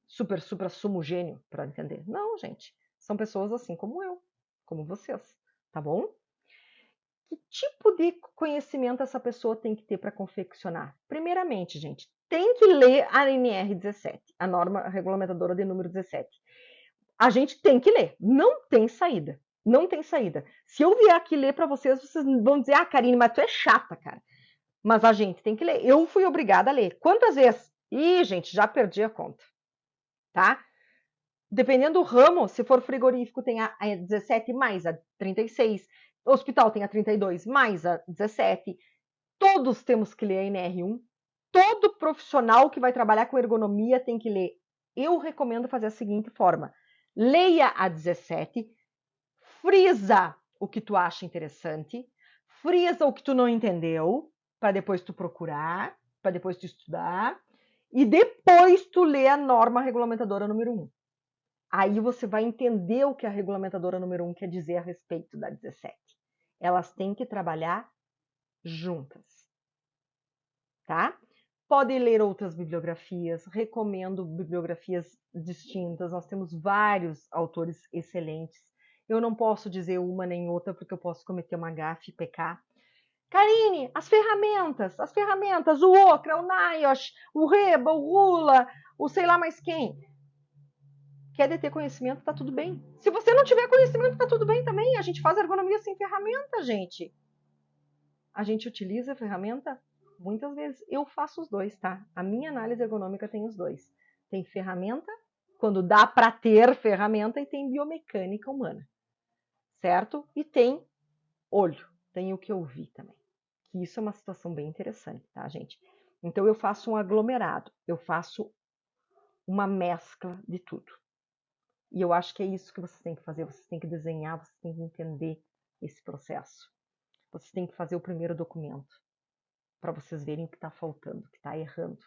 super, super sumo gênio para entender. Não, gente. São pessoas assim como eu, como vocês, tá bom? Que tipo de conhecimento essa pessoa tem que ter para confeccionar? Primeiramente, gente, tem que ler a NR 17, a norma regulamentadora de número 17. A gente tem que ler, não tem saída. Não tem saída. Se eu vier aqui ler para vocês, vocês vão dizer: ah, Karine, mas tu é chata, cara. Mas a gente tem que ler. Eu fui obrigada a ler. Quantas vezes? Ih, gente, já perdi a conta. Tá? Dependendo do ramo, se for frigorífico, tem a 17 mais a 36. Hospital tem a 32 mais a 17. Todos temos que ler a NR1. Todo profissional que vai trabalhar com ergonomia tem que ler. Eu recomendo fazer a seguinte forma: leia a 17, frisa o que tu acha interessante, frisa o que tu não entendeu, para depois tu procurar, para depois tu estudar, e depois tu ler a norma regulamentadora número 1. Aí você vai entender o que a regulamentadora número 1 quer dizer a respeito da 17. Elas têm que trabalhar juntas, tá? Pode ler outras bibliografias, recomendo bibliografias distintas, nós temos vários autores excelentes. Eu não posso dizer uma nem outra, porque eu posso cometer uma gafe e pecar. Karine, as ferramentas, o Okra, o NIOSH, o Reba, o Rula, o sei lá mais quem. Quer ter conhecimento, tá tudo bem. Se você não tiver conhecimento, tá tudo bem também. A gente faz ergonomia sem ferramenta, gente. A gente utiliza a ferramenta muitas vezes. Eu faço os dois, tá? A minha análise ergonômica tem os dois. Tem ferramenta, quando dá para ter ferramenta, e tem biomecânica humana, certo? E tem olho, tem o que eu vi também. Que isso é uma situação bem interessante, tá, gente? Então eu faço um aglomerado, eu faço uma mescla de tudo. E eu acho que é isso que vocês têm que fazer, vocês têm que desenhar, vocês têm que entender esse processo. Vocês têm que fazer o primeiro documento, para vocês verem o que está faltando, o que está errando.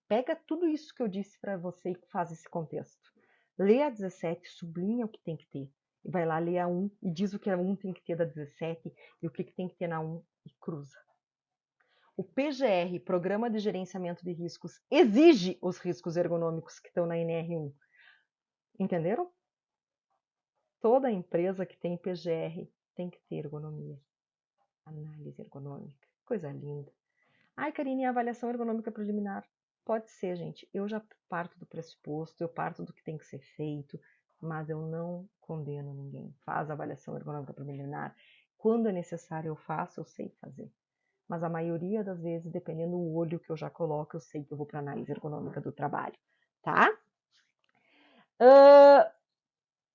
Pega tudo isso que eu disse para você e faz esse contexto. Lê a 17, sublinha o que tem que ter. E vai lá ler a 1 e diz o que a 1 tem que ter da 17 e o que tem que ter na 1 e cruza. O PGR, Programa de Gerenciamento de Riscos, exige os riscos ergonômicos que estão na NR1. Entenderam? Toda empresa que tem PGR tem que ter ergonomia. Análise ergonômica. Coisa linda. Ai, Karine, a avaliação ergonômica preliminar? Pode ser, gente. Eu já parto do pressuposto, eu parto do que tem que ser feito, mas eu não condeno ninguém. Faz a avaliação ergonômica preliminar. Quando é necessário eu faço, eu sei fazer. Mas a maioria das vezes, dependendo do olho que eu já coloco, eu sei que eu vou para a análise ergonômica do trabalho, tá?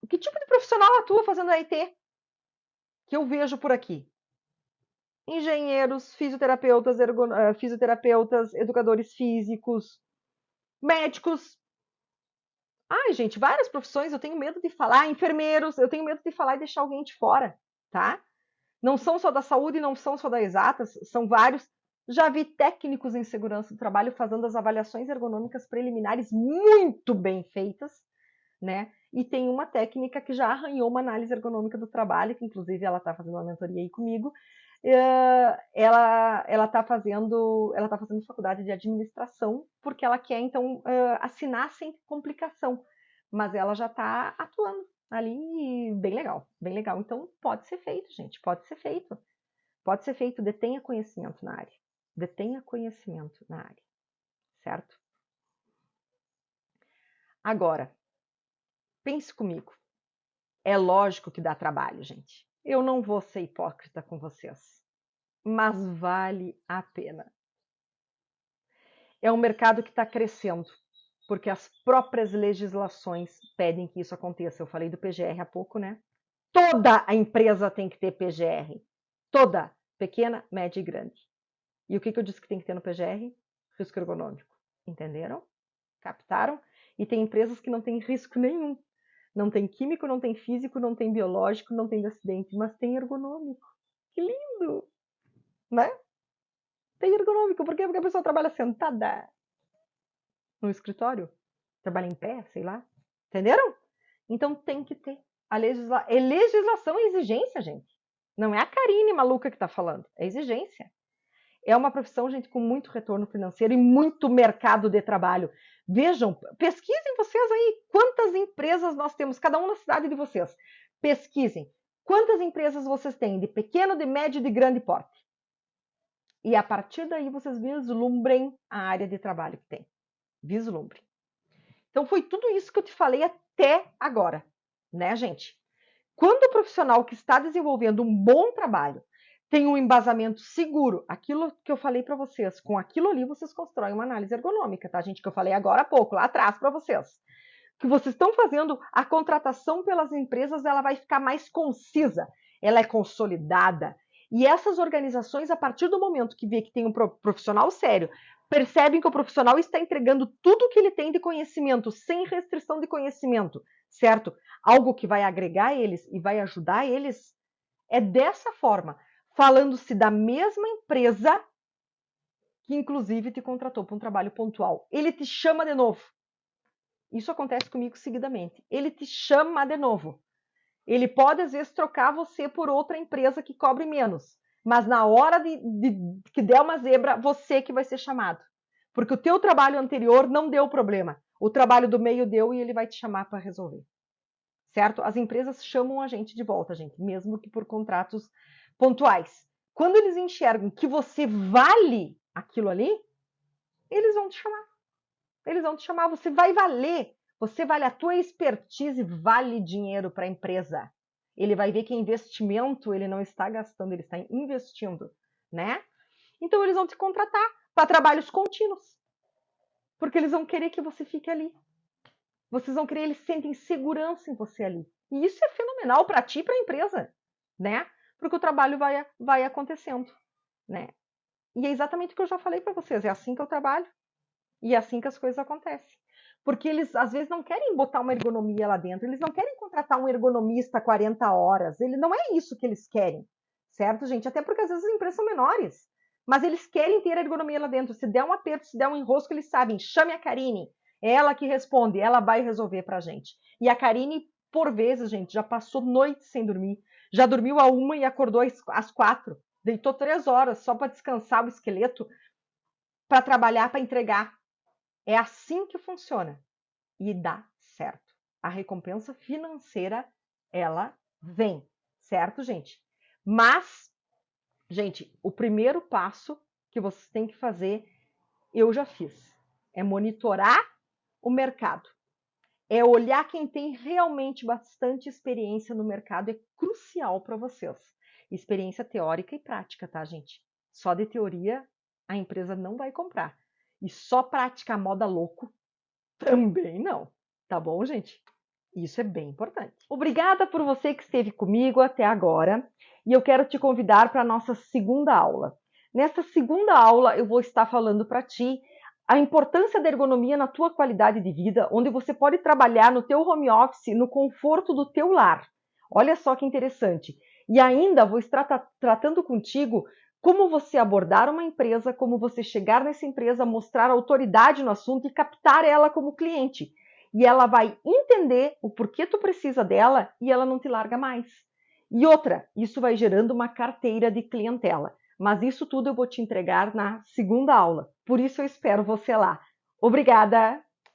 Que tipo de profissional atua fazendo AIT? Que eu vejo por aqui. Engenheiros, fisioterapeutas, educadores físicos, médicos. Ai, gente, várias profissões, eu tenho medo de falar. Enfermeiros, eu tenho medo de falar e deixar alguém de fora, tá? Não são só da saúde, não são só das exatas, são vários. Já vi técnicos em segurança do trabalho fazendo as avaliações ergonômicas preliminares muito bem feitas, né? E tem uma técnica que já arranhou uma análise ergonômica do trabalho, que inclusive ela está fazendo uma mentoria aí comigo. Ela está fazendo faculdade de administração porque ela quer então assinar sem complicação, mas ela já está atuando ali, bem legal, bem legal. Então pode ser feito, gente, pode ser feito. Detenha conhecimento na área, certo? Agora, pense comigo. É lógico que dá trabalho, gente. Eu não vou ser hipócrita com vocês, mas vale a pena. É um mercado que está crescendo, porque as próprias legislações pedem que isso aconteça. Eu falei do PGR há pouco, né? Toda a empresa tem que ter PGR. Toda. Pequena, média e grande. E o que eu disse que tem que ter no PGR? Risco ergonômico. Entenderam? Captaram? E tem empresas que não têm risco nenhum. Não tem químico, não tem físico, não tem biológico, não tem de acidente, mas tem ergonômico. Que lindo! Né? Tem ergonômico. Por quê? Porque a pessoa trabalha sentada no escritório, trabalha em pé, sei lá. Entenderam? Então tem que ter. Legislação é exigência, gente. Não é a Karine maluca que está falando. É exigência. É uma profissão, gente, com muito retorno financeiro e muito mercado de trabalho. Vejam, pesquisem vocês aí quantas empresas nós temos, cada um na cidade de vocês. Pesquisem quantas empresas vocês têm de pequeno, de médio e de grande porte. E a partir daí vocês vislumbrem a área de trabalho que tem. Vislumbre. Então foi tudo isso que eu te falei até agora, né, gente? Quando o profissional que está desenvolvendo um bom trabalho tem um embasamento seguro, aquilo que eu falei para vocês, com aquilo ali vocês constroem uma análise ergonômica, tá, gente? Que eu falei agora há pouco, lá atrás para vocês. Que vocês estão fazendo, a contratação pelas empresas, ela vai ficar mais concisa, ela é consolidada. E essas organizações, a partir do momento que vê que tem um profissional sério, percebem que o profissional está entregando tudo o que ele tem de conhecimento, sem restrição de conhecimento, certo? Algo que vai agregar eles e vai ajudar eles. É dessa forma, falando-se da mesma empresa, que inclusive te contratou para um trabalho pontual. Ele te chama de novo. Isso acontece comigo seguidamente. Ele te chama de novo. Ele pode, às vezes, trocar você por outra empresa que cobre menos. Mas na hora que der uma zebra, você que vai ser chamado. Porque o teu trabalho anterior não deu problema. O trabalho do meio deu e ele vai te chamar para resolver. Certo? As empresas chamam a gente de volta, gente, mesmo que por contratos pontuais. Quando eles enxergam que você vale aquilo ali, eles vão te chamar. Eles vão te chamar, você vai valer. Você vale, a tua expertise vale dinheiro para a empresa. Ele vai ver que investimento ele não está gastando, ele está investindo, né? Então eles vão te contratar para trabalhos contínuos. Porque eles vão querer que você fique ali. Vocês vão querer, eles sentem segurança em você ali. E isso é fenomenal para ti e para a empresa, né? Porque o trabalho vai acontecendo, né? E é exatamente o que eu já falei para vocês, é assim que eu trabalho. E é assim que as coisas acontecem. Porque eles, às vezes, não querem botar uma ergonomia lá dentro, eles não querem contratar um ergonomista 40 horas, não é isso que eles querem, certo, gente? Até porque, às vezes, as empresas são menores, mas eles querem ter a ergonomia lá dentro. Se der um aperto, se der um enrosco, eles sabem, chame a Karine, é ela que responde, ela vai resolver pra gente. E a Karine, por vezes, gente, já passou noites sem dormir, já dormiu a 1 e acordou às 4, deitou 3 horas só para descansar o esqueleto, para trabalhar, para entregar. É assim que funciona e dá certo. A recompensa financeira, ela vem, certo, gente? Mas, gente, o primeiro passo que vocês têm que fazer, eu já fiz, é monitorar o mercado. É olhar quem tem realmente bastante experiência no mercado, é crucial para vocês. Experiência teórica e prática, tá, gente? Só de teoria a empresa não vai comprar. E só prática moda louco também não. Tá bom, gente? Isso é bem importante. Obrigada por você que esteve comigo até agora. E eu quero te convidar para a nossa segunda aula. Nesta segunda aula, eu vou estar falando para ti a importância da ergonomia na tua qualidade de vida, onde você pode trabalhar no teu home office, no conforto do teu lar. Olha só que interessante. E ainda vou estar tratando contigo como você abordar uma empresa, como você chegar nessa empresa, mostrar autoridade no assunto e captar ela como cliente. E ela vai entender o porquê tu precisa dela e ela não te larga mais. E outra, isso vai gerando uma carteira de clientela. Mas isso tudo eu vou te entregar na segunda aula. Por isso eu espero você lá. Obrigada!